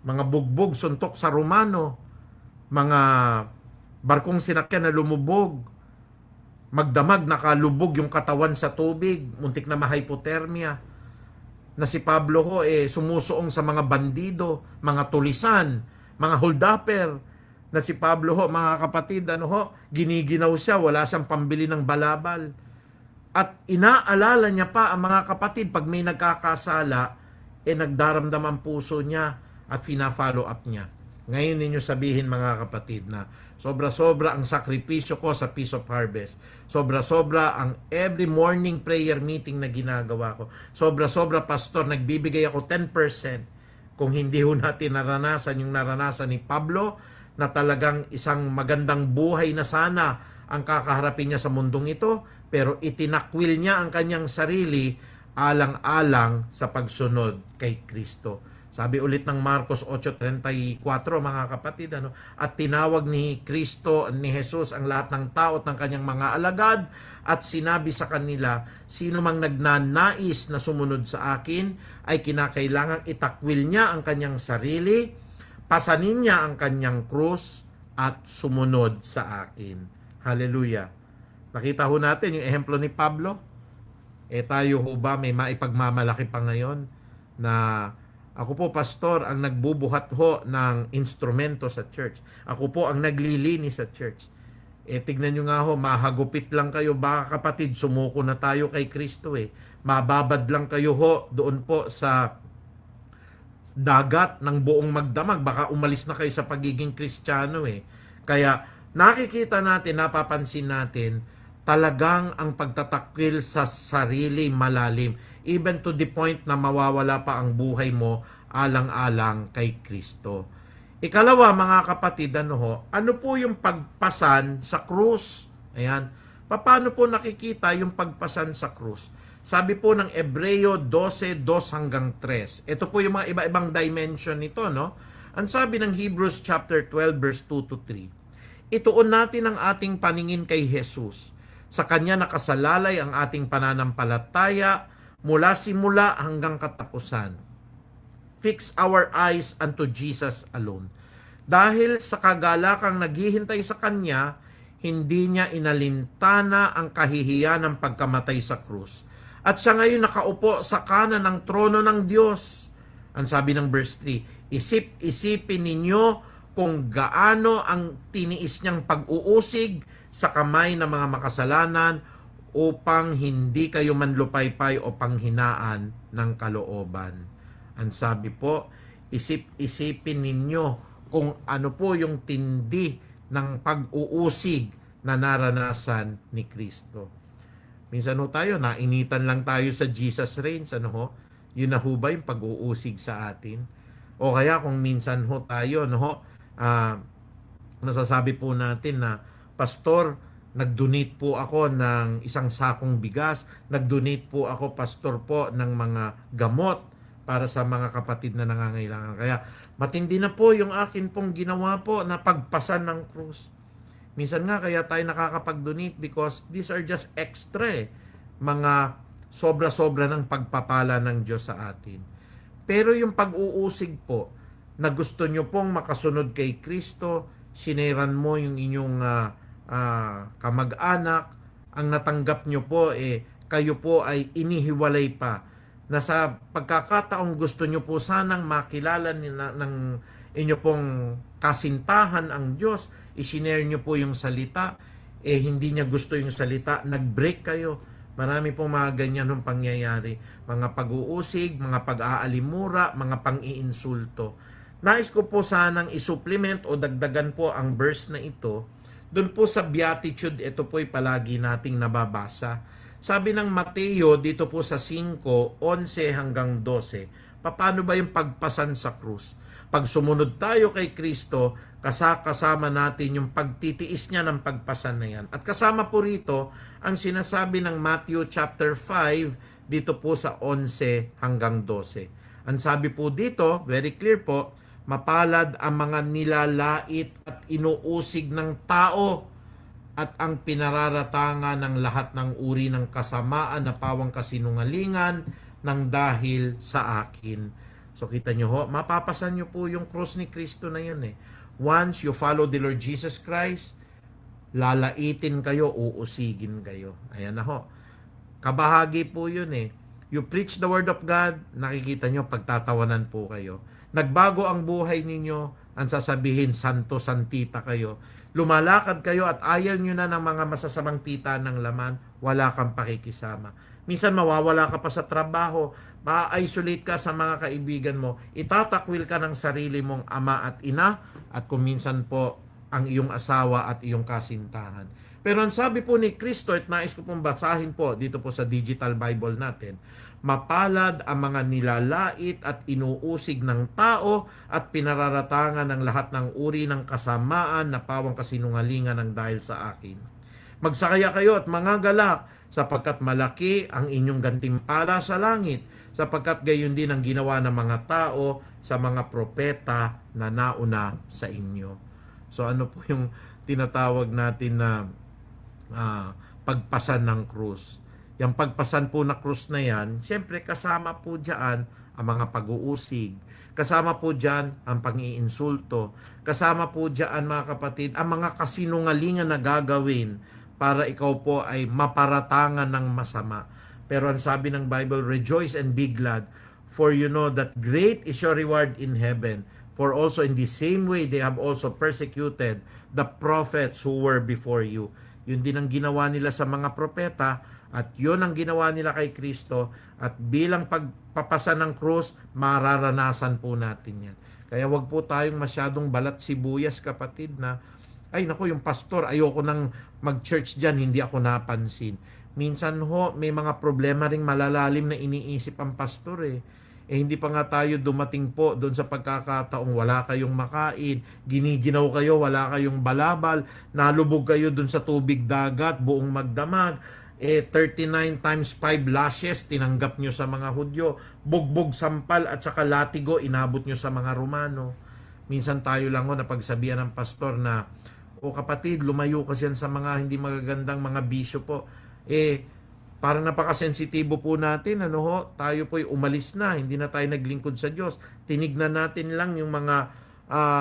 Mga bugbog, suntok sa Romano. Mga barkong sinakyan na lumubog. Magdamag, nakalubog yung katawan sa tubig, muntik na mahypothermia. Na si Pablo ho, sumusuong sa mga bandido, mga tulisan, mga holdupper. Na si Pablo ho, mga kapatid, giniginaw siya, wala siyang pambili ng balabal. At inaalala niya pa ang mga kapatid, pag may nagkakasala, nagdaramdam ang puso niya at fina-follow up niya. Ngayon ninyo sabihin mga kapatid na sobra-sobra ang sakripisyo ko sa Peace of Harvest. Sobra-sobra ang every morning prayer meeting na ginagawa ko. Sobra-sobra, pastor, nagbibigay ako 10%. Kung hindi ho natin naranasan yung naranasan ni Pablo, na talagang isang magandang buhay na sana ang kakaharapin niya sa mundong ito, pero itinakwil niya ang kanyang sarili alang-alang sa pagsunod kay Kristo. Sabi ulit ng Marcos 8:34, mga kapatid, at tinawag ni Kristo, ni Jesus, ang lahat ng tao at ng kanyang mga alagad, at sinabi sa kanila, sino mang nagnanais na sumunod sa akin, ay kinakailangang itakwil niya ang kanyang sarili, pasanin niya ang kanyang krus, at sumunod sa akin. Hallelujah. Nakita ho natin yung ehemplo ni Pablo. Tayo ho ba may maipagmamalaki pa ngayon na ako po, pastor, ang nagbubuhat ho ng instrumento sa church. Ako po ang naglilinis sa church. Tignan nyo nga ho, mahagupit lang kayo. Baka kapatid, sumuko na tayo kay Kristo Mababad lang kayo ho doon po sa dagat ng buong magdamag. Baka umalis na kayo sa pagiging Kristiyano Kaya nakikita natin, napapansin natin, talagang ang pagtatakwil sa sarili malalim. Even to the point na mawawala pa ang buhay mo alang-alang kay Kristo. Ikalawa, mga kapatid, ano po yung pagpasan sa krus? Ayan. Paano po nakikita yung pagpasan sa krus? Sabi po ng Ebreo 12:2 hanggang 3. Ito po yung mga iba-ibang dimension nito, no? Ang sabi ng Hebrews chapter 12 verse 2 to 3. Ituon natin ang ating paningin kay Jesus. Sa Kanya nakasalalay ang ating pananampalataya mula simula hanggang katapusan. Fix our eyes unto Jesus alone. Dahil sa kagalakang naghihintay sa Kanya, hindi Niya inalintana ang kahihiyan ng pagkamatay sa krus. At siya ngayon nakaupo sa kanan ng trono ng Diyos. Ang sabi ng verse 3, isip-isipin ninyo kung gaano ang tiniis niyang pag-uusig sa kamay ng mga makasalanan upang hindi kayo manlupaypay o panghinaan ng kalooban. Ang sabi po, isip-isipin ninyo kung ano po yung tindi ng pag-uusig na naranasan ni Kristo. Minsan tayo, nainitan lang tayo sa Jesus reigns, yun na ho ba yung pag-uusig sa atin? O kaya kung minsan tayo, nasasabi po natin na, Pastor, nag-donate po ako ng isang sakong bigas, nag-donate po ako, Pastor po, ng mga gamot para sa mga kapatid na nangangailangan. Kaya matindi na po yung akin pong ginawa po na pagpasan ng krus. Minsan nga kaya tayo nakakapag-donate because these are just extra mga sobra-sobra ng pagpapala ng Diyos sa atin. Pero yung pag-uusig po na gusto nyo pong makasunod kay Kristo, sineran mo yung inyong kamag-anak, ang natanggap nyo po kayo po ay inihiwalay pa na sa pagkakataong gusto nyo po sanang makilala ng inyo pong kasintahan ang Diyos, isinare nyo po yung salita, hindi niya gusto yung salita, nag-break kayo. Marami pong mga ganyan ng pangyayari. Mga pag-uusig, mga pag-aalimura, mga pang-iinsulto. Nais ko po sanang isupplement o dagdagan po ang verse na ito. Doon po sa Beatitude, ito po'y palagi nating nababasa. Sabi ng Mateo dito po sa 5:11 hanggang 12, paano ba yung pagpasan sa krus? Pag sumunod tayo kay Kristo, kasama natin yung pagtitiis niya ng pagpasan na yan. At kasama po rito ang sinasabi ng Matthew chapter 5 dito po sa 11 hanggang 12. Ang sabi po dito, very clear po, mapalad ang mga nilalait at inuusig ng tao at ang pinararatangan ng lahat ng uri ng kasamaan na pawang kasinungalingan ng dahil sa akin. So kita nyo ho, mapapasan nyo po yung cross ni Kristo na yun Once you follow the Lord Jesus Christ, lalaitin kayo, uusigin kayo. Ayan na ho. Kabahagi po yun You preach the word of God, nakikita nyo, pagtatawanan po kayo. Nagbago ang buhay ninyo, ang sasabihin, santo, santita kayo. Lumalakad kayo at ayaw nyo na ng mga masasamang pita ng laman, wala kang pakikisama. Minsan mawawala ka pa sa trabaho, ma-isolate ka sa mga kaibigan mo, itatakwil ka ng sarili mong ama at ina, at kung minsan po ang iyong asawa at iyong kasintahan. Pero ang sabi po ni Kristo, at nais ko pong basahin po dito po sa digital Bible natin, mapalad ang mga nilalait at inuusig ng tao at pinararatangan ng lahat ng uri ng kasamaan na pawang kasinungalingan ng dahil sa akin. Magsakaya kayo at mga galak, sapagkat malaki ang inyong gantimpala sa langit, sapagkat gayon din ang ginawa ng mga tao sa mga propeta na nauna sa inyo. So ano po yung tinatawag natin na pagpasan ng krus? Yung pagpasan po na krus na yan, siyempre kasama po dyan ang mga pag-uusig, kasama po dyan ang pang-iinsulto, kasama po dyan mga kapatid, ang mga kasinungalingan na gagawin para ikaw po ay maparatangan ng masama. Pero ang sabi ng Bible, rejoice and be glad, for you know that great is your reward in heaven. For also in the same way they have also persecuted the prophets who were before you. Yun din ang ginawa nila sa mga propeta at yun ang ginawa nila kay Kristo at bilang pagpapasa ng krus, mararanasan po natin yan. Kaya wag po tayong masyadong balat sibuyas kapatid na ay naku, yung pastor, ayoko nang mag-church dyan, hindi ako napansin. Minsan ho, may mga problema ring malalalim na iniisip ang pastor eh. Hindi pa nga tayo dumating po doon sa pagkakataong wala kayong makain, giniginaw kayo, wala kayong balabal, nalubog kayo doon sa tubig dagat, buong magdamag. 39 times 5 lashes tinanggap nyo sa mga Hudyo, bugbog sampal at saka latigo inabot nyo sa mga Romano. Minsan tayo lang ho napagsabihan ng pastor na, o kapatid, lumayo ka siyan sa mga hindi magagandang mga bisyo po. Parang napakasensitibo po natin, ano ho, tayo po'y umalis na, hindi na tayo naglingkod sa Diyos. Tinignan natin lang yung mga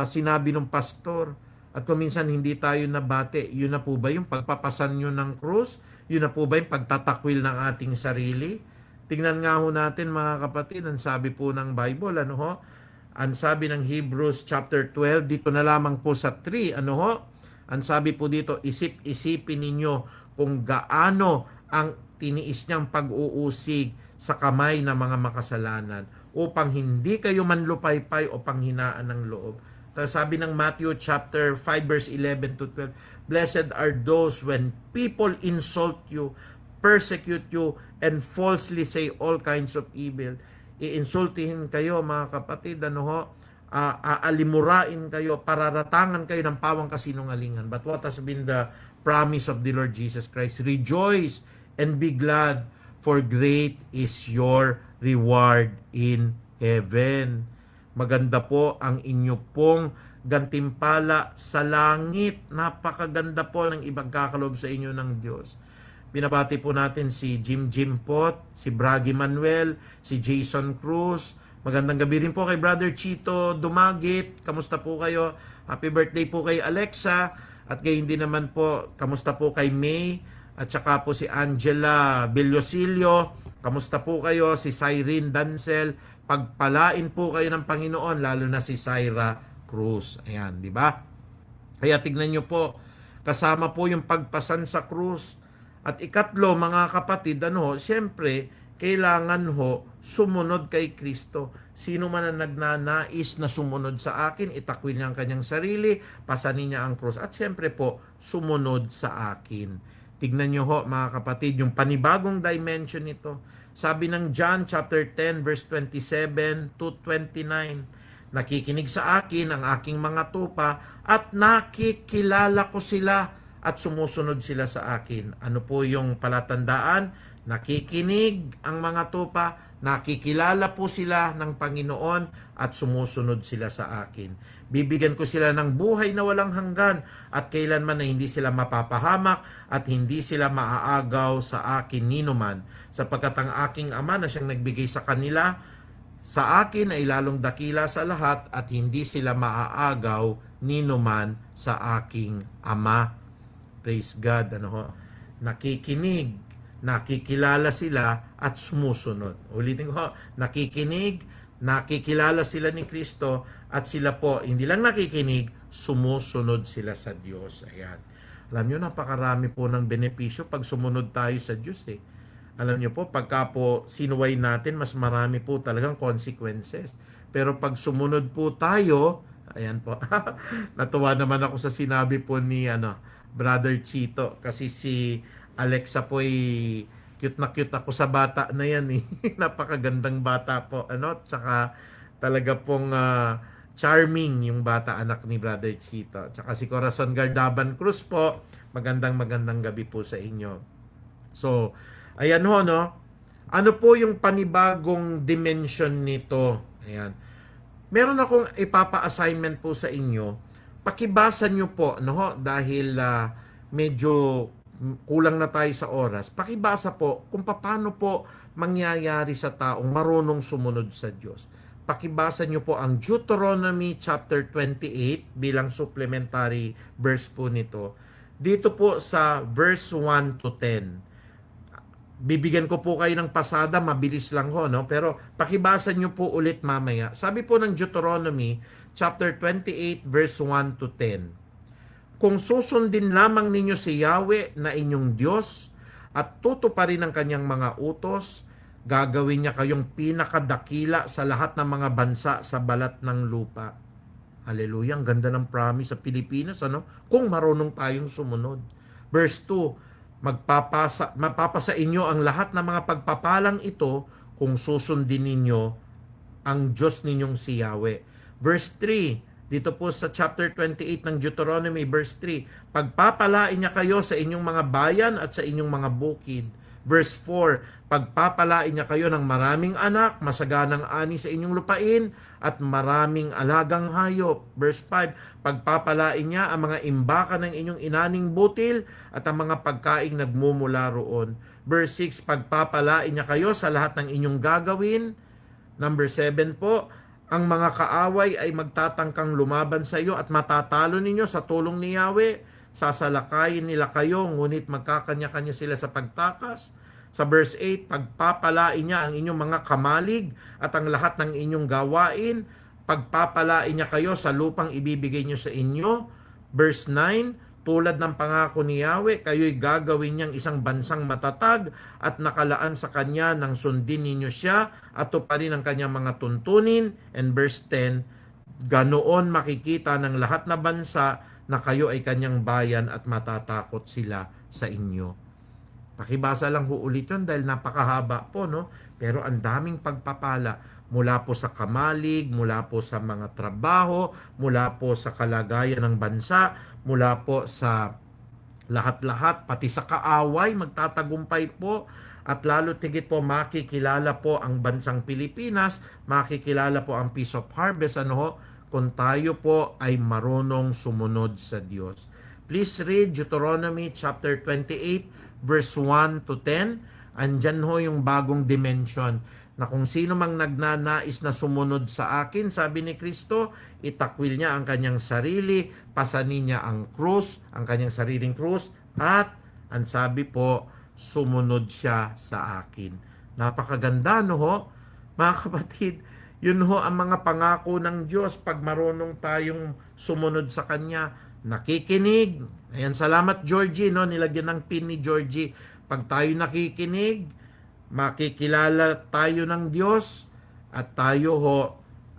sinabi ng pastor. At kung minsan hindi tayo nabate, yun na po ba yung pagpapasan nyo ng krus? Yun na po ba yung pagtatakwil ng ating sarili? Tingnan nga ho natin mga kapatid, ang sabi po ng Bible, ano ho? Ang sabi ng Hebrews chapter 12, dito na lamang po sa 3, ano ho? Ang sabi po dito, isip-isipin ninyo kung gaano ang tiniis niyang pag-uusig sa kamay ng mga makasalanan upang hindi kayo manlupaypay o panghinaan ng loob. Tapos sabi ng Matthew chapter 5 verse 11 to 12, blessed are those when people insult you, persecute you, and falsely say all kinds of evil. Iinsultihin kayo mga kapatid, ano ho, aalimurain kayo, pararatangan kayo ng pawang kasinungalingan. But what has been the promise of the Lord Jesus Christ? Rejoice and be glad, for great is your reward in heaven. Maganda po ang inyo pong gantimpala sa langit. Napakaganda po ng ipagkakalob sa inyo ng Diyos. Binabati po natin si Jim Pot, si Bragi Manuel, si Jason Cruz. Magandang gabi rin po kay Brother Chito Dumagit. Kamusta po kayo? Happy birthday po kay Alexa. At gayon din naman po, kamusta po kay May? At saka po si Angela Villosilio. Kamusta po kayo? Si Cyrene Dancel. Pagpalain po kayo ng Panginoon, lalo na si Syra Cruz. Ayan, di ba? Kaya tignan nyo po, kasama po yung pagpasan sa krus. At ikatlo, mga kapatid, siyempre, kailangan ho sumunod kay Kristo. Sino man ang nagnanais na sumunod sa akin, itakwil niya ang kanyang sarili, pasanin niya ang krus. At siyempre po, sumunod sa akin. Tignan nyo ho mga kapatid, yung panibagong dimension nito. Sabi ng John chapter 10 verse 27 to 29, nakikinig sa akin ang aking mga tupa at nakikilala ko sila at sumusunod sila sa akin. Ano po yung palatandaan? Nakikinig ang mga tupa, nakikilala po sila ng Panginoon at sumusunod sila sa akin. Bibigyan ko sila ng buhay na walang hanggan at kailanman na hindi sila mapapahamak at hindi sila maaagaw sa akin ninuman. Sapagkat ang aking Ama na siyang nagbigay sa kanila, sa akin ay lalong dakila sa lahat at hindi sila maaagaw ninuman sa aking Ama. Praise God. Nakikinig, nakikilala sila at sumusunod. Ulitin ko, nakikinig, nakikilala sila ni Kristo at sila po, hindi lang nakikinig, sumusunod sila sa Diyos. Ayan. Alam nyo, napakarami po ng benepisyo pag sumunod tayo sa Diyos eh. Alam nyo po, pagka po sinuway natin, mas marami po talagang consequences. Pero pag sumunod po tayo, ayan po, natuwa naman ako sa sinabi po ni Brother Chito, kasi si Alexa po ay cute na cute ako sa bata na yan eh. Napakagandang bata po, tsaka talaga pong charming yung bata, anak ni Brother Chito. Tsaka si Corazon Gardaban Cruz po, magandang gabi po sa inyo. So, ayan ho, ano po yung panibagong dimension nito? Ayan. Meron akong ipapa-assignment po sa inyo. Pakibasa nyo po, dahil medyo kulang na tayo sa oras. Pakibasa po kung paano po mangyayari sa taong marunong sumunod sa Diyos. Pakibasa nyo po ang Deuteronomy chapter 28 bilang supplementary verse po nito. Dito po sa verse 1 to 10. Bibigyan ko po kayo ng pasada, mabilis lang ho, pero pakibasa nyo po ulit mamaya. Sabi po ng Deuteronomy chapter 28 verse 1 to 10. Kung susundin lamang ninyo si Yahweh na inyong Diyos at tutuparin ang kanyang mga utos, gagawin niya kayong pinakadakila sa lahat ng mga bansa sa balat ng lupa. Hallelujah, ang ganda ng promise sa Pilipinas, ano? Kung marunong tayong sumunod. Verse 2, mapapasa inyo ang lahat ng mga pagpapalang ito kung susundin ninyo ang Diyos ninyong si Yahweh. Verse 3, dito po sa chapter 28 ng Deuteronomy, verse 3, pagpapalain niya kayo sa inyong mga bayan at sa inyong mga bukid. Verse 4, pagpapalain niya kayo ng maraming anak, masaganang ani sa inyong lupain, at maraming alagang hayop. Verse 5, pagpapalain niya ang mga imbaka ng inyong inaning butil at ang mga pagkaing nagmumula roon. Verse 6, pagpapalain niya kayo sa lahat ng inyong gagawin. Number 7 po, ang mga kaaway ay magtatangkang lumaban sa iyo at matatalo ninyo sa tulong ni Yahweh. Sasalakayin nila kayo, ngunit magkakanya-kanya sila sa pagtakas. Sa verse 8, pagpapalain niya ang inyong mga kamalig at ang lahat ng inyong gawain. Pagpapalain niya kayo sa lupang ibibigay niyo sa inyo. Verse 9, tulad ng pangako ni Yahweh, kayo'y gagawin niyang isang bansang matatag at nakalaan sa kanya nang sundin ninyo siya at tuparin ang kanyang mga tuntunin. And verse 10, ganoon makikita ng lahat na bansa na kayo ay kanyang bayan at matatakot sila sa inyo. Pakibasa lang ho ulit yun dahil napakahaba po, no? Pero ang daming pagpapala mula po sa kamalig, mula po sa mga trabaho, mula po sa kalagayan ng bansa, mula po sa lahat-lahat, pati sa kaaway, magtatagumpay po. At lalo tigit po makikilala po ang bansang Pilipinas, makikilala po ang Peace of Harvest, ano ho, kung tayo po ay marunong sumunod sa Diyos. Please read Deuteronomy chapter 28, verse 1 to 10. Andyan ho yung bagong dimension na kung sino mang nagnanais na sumunod sa akin, sabi ni Kristo, itakwil niya ang kanyang sarili, pasanin niya ang krus, ang kanyang sariling krus, at ang sabi po, sumunod siya sa akin. Napakaganda, no ho? Mga kapatid, yun ho ang mga pangako ng Diyos pag marunong tayong sumunod sa Kanya. Nakikinig. Ayan, salamat Georgie, no? Nilagyan ng pin ni Georgie. Pag tayo nakikinig, makikilala tayo ng Diyos at tayo ho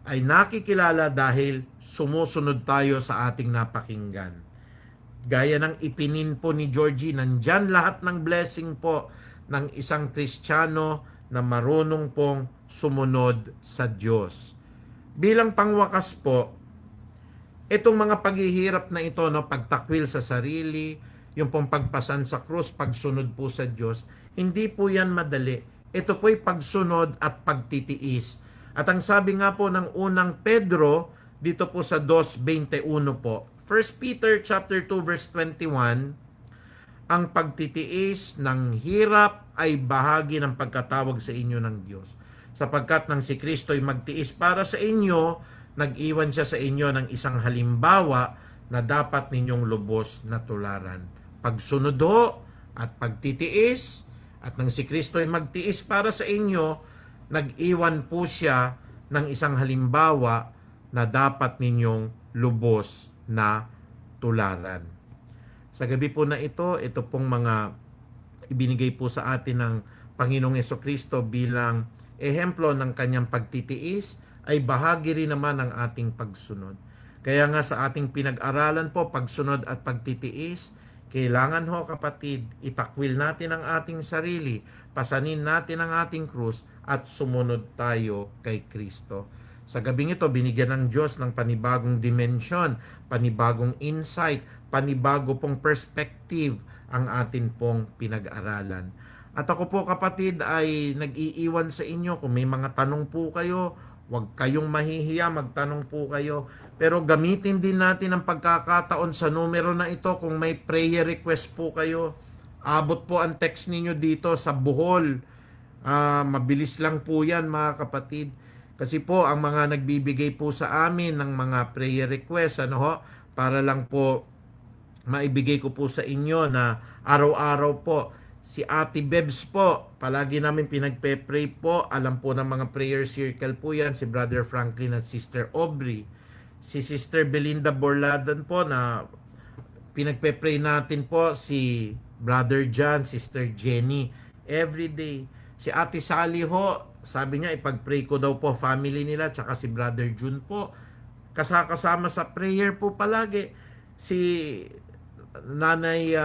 ay nakikilala dahil sumusunod tayo sa ating napakinggan. Gaya ng ipinin po ni Georgie, nandyan lahat ng blessing po ng isang Kristiyano na marunong pong sumunod sa Diyos. Bilang pangwakas po, itong mga paghihirap na ito, no, pagtakwil sa sarili, yung pong pagpasan sa krus, pagsunod po sa Diyos, hindi po yan madali. Ito po'y pagsunod at pagtitiis. At ang sabi nga po ng unang Pedro, dito po sa 2:21 po, 1 Peter chapter 2 verse 21, ang pagtitiis ng hirap ay bahagi ng pagkatawag sa inyo ng Diyos. Sapagkat nang si Kristo'y magtiis para sa inyo, nag-iwan siya sa inyo ng isang halimbawa na dapat ninyong lubos na tularan. Pagsunod ho at pagtitiis, at nang si Kristo ay magtiis para sa inyo, nag-iwan po siya ng isang halimbawa na dapat ninyong lubos na tularan. Sa gabi po na ito pong mga ibinigay po sa atin ng Panginoong Jesucristo bilang ehemplo ng kanyang pagtitiis, ay bahagi rin naman ng ating pagsunod. Kaya nga sa ating pinag-aralan po, pagsunod at pagtitiis, kailangan ho kapatid, itakwil natin ang ating sarili, pasanin natin ang ating krus, at sumunod tayo kay Kristo. Sa gabing ito, binigyan ng Diyos ng panibagong dimensyon, panibagong insight, panibago pong perspective ang atin pong pinag-aralan. At ako po kapatid ay nag-iiwan sa inyo kung may mga tanong po kayo, huwag kayong mahihiya, magtanong po kayo. Pero gamitin din natin ang pagkakataon sa numero na ito kung may prayer request po kayo. Abot po ang text ninyo dito sa Bohol. Mabilis lang po yan mga kapatid. Kasi po ang mga nagbibigay po sa amin ng mga prayer request, para lang po maibigay ko po sa inyo na araw-araw po. Si Ate Bebs po, palagi namin pinagpe-pray po. Alam po ng mga prayer circle po yan, si Brother Franklin at Sister Aubrey. Si Sister Belinda Borladan po na pinagpe-pray natin po, si Brother John, Sister Jenny, everyday. Si Ate Sally ho, sabi niya ipag-pray ko daw po family nila, tsaka si Brother June po. kasama sa prayer po palagi si Nanay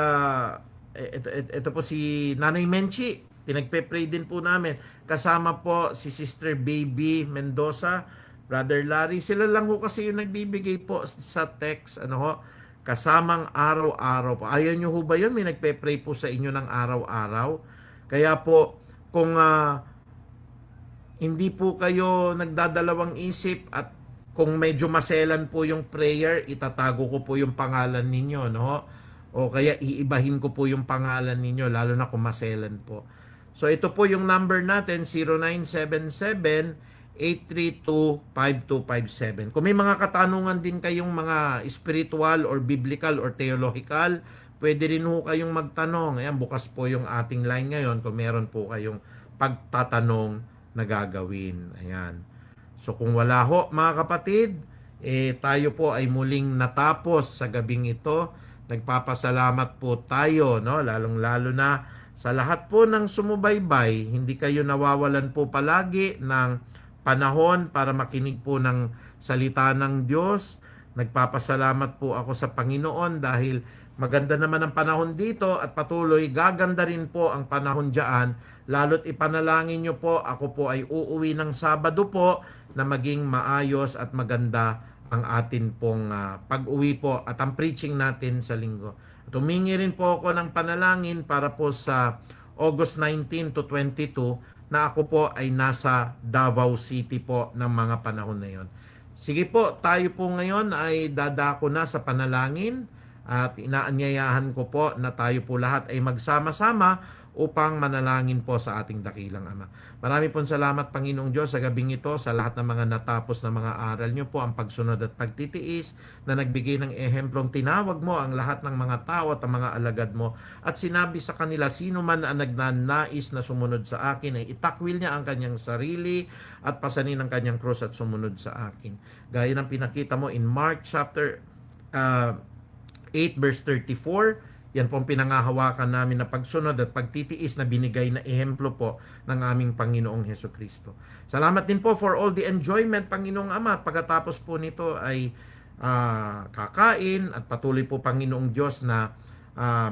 ito po si Nanay Menchi, pinagpe-pray din po namin. Kasama po si Sister Baby Mendoza, Brother Larry. Sila lang ho kasi yung nagbibigay po sa text, ano ho, kasamang araw-araw po. Ayaw nyo ho ba yun? May nagpe-pray po sa inyo ng araw-araw. Kaya po, kung hindi po kayo nagdadalawang isip at kung medyo maselan po yung prayer, itatago ko po yung pangalan ninyo, no? O kaya iibahin ko po yung pangalan ninyo, lalo na kung maselan po. So ito po yung number natin, 0977-832-5257. Kung may mga katanungan din kayong mga spiritual or biblical or theological, pwede rin ho kayong magtanong. Ayan, bukas po yung ating line ngayon kung meron po kayong pagtatanong na gagawin. Ayan. So kung wala ho mga kapatid, tayo po ay muling natapos sa gabing ito. Nagpapasalamat po tayo, no? Lalong-lalo na sa lahat po ng sumubaybay. Hindi kayo nawawalan po palagi ng panahon para makinig po ng salita ng Diyos. Nagpapasalamat po ako sa Panginoon dahil maganda naman ang panahon dito at patuloy gaganda rin po ang panahon diyan. Lalo't ipanalangin nyo po, ako po ay uuwi ng Sabado po na maging maayos at maganda ang atin pong pag-uwi po at ang preaching natin sa linggo. At humingi rin po ako ng panalangin para po sa August 19 to 22 na ako po ay nasa Davao City po ng mga panahon na yon. Sige po, tayo po ngayon ay dadako na sa panalangin at inaanyayahan ko po na tayo po lahat ay magsama-sama upang manalangin po sa ating dakilang Ama. Marami pong salamat, Panginoong Diyos, sa gabing ito, sa lahat ng mga natapos na mga aral nyo po, ang pagsunod at pagtitiis na nagbigay ng ehemplong tinawag mo ang lahat ng mga tao at ang mga alagad mo at sinabi sa kanila, sino man ang nagnanais na sumunod sa akin ay itakwil niya ang kanyang sarili at pasanin ang kanyang krus at sumunod sa akin. Gaya ng pinakita mo in Mark chapter 8 verse 34, yan po ang pinangahawakan namin na pagsunod at pagtitiis na binigay na ehemplo po ng aming Panginoong Hesukristo. Salamat din po for all the enjoyment, Panginoong Ama. Pagkatapos po nito ay kakain at patuloy po, Panginoong Diyos, na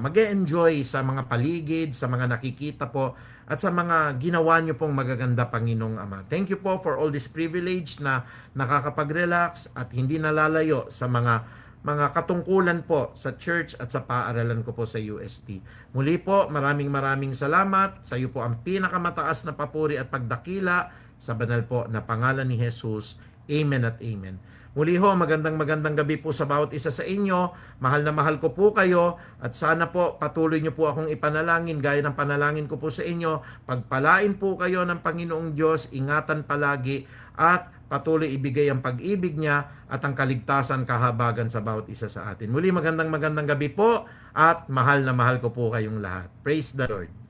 mag-e-enjoy sa mga paligid, sa mga nakikita po, at sa mga ginawa nyo pong magaganda, Panginoong Ama. Thank you po for all this privilege na nakakapag-relax at hindi nalalayo sa mga katungkulan po sa church at sa paaralan ko po sa UST. Muli po, maraming salamat. Sa iyo po ang pinakamataas na papuri at pagdakila sa banal po na pangalan ni Jesus. Amen at amen. Muli ho, magandang gabi po sa bawat isa sa inyo. Mahal na mahal ko po kayo at sana po patuloy nyo po akong ipanalangin gaya ng panalangin ko po sa inyo. Pagpalain po kayo ng Panginoong Diyos, ingatan palagi at patuloy ibigay ang pag-ibig niya at ang kaligtasan, kahabagan sa bawat isa sa atin. Muli magandang gabi po at mahal na mahal ko po kayong lahat. Praise the Lord.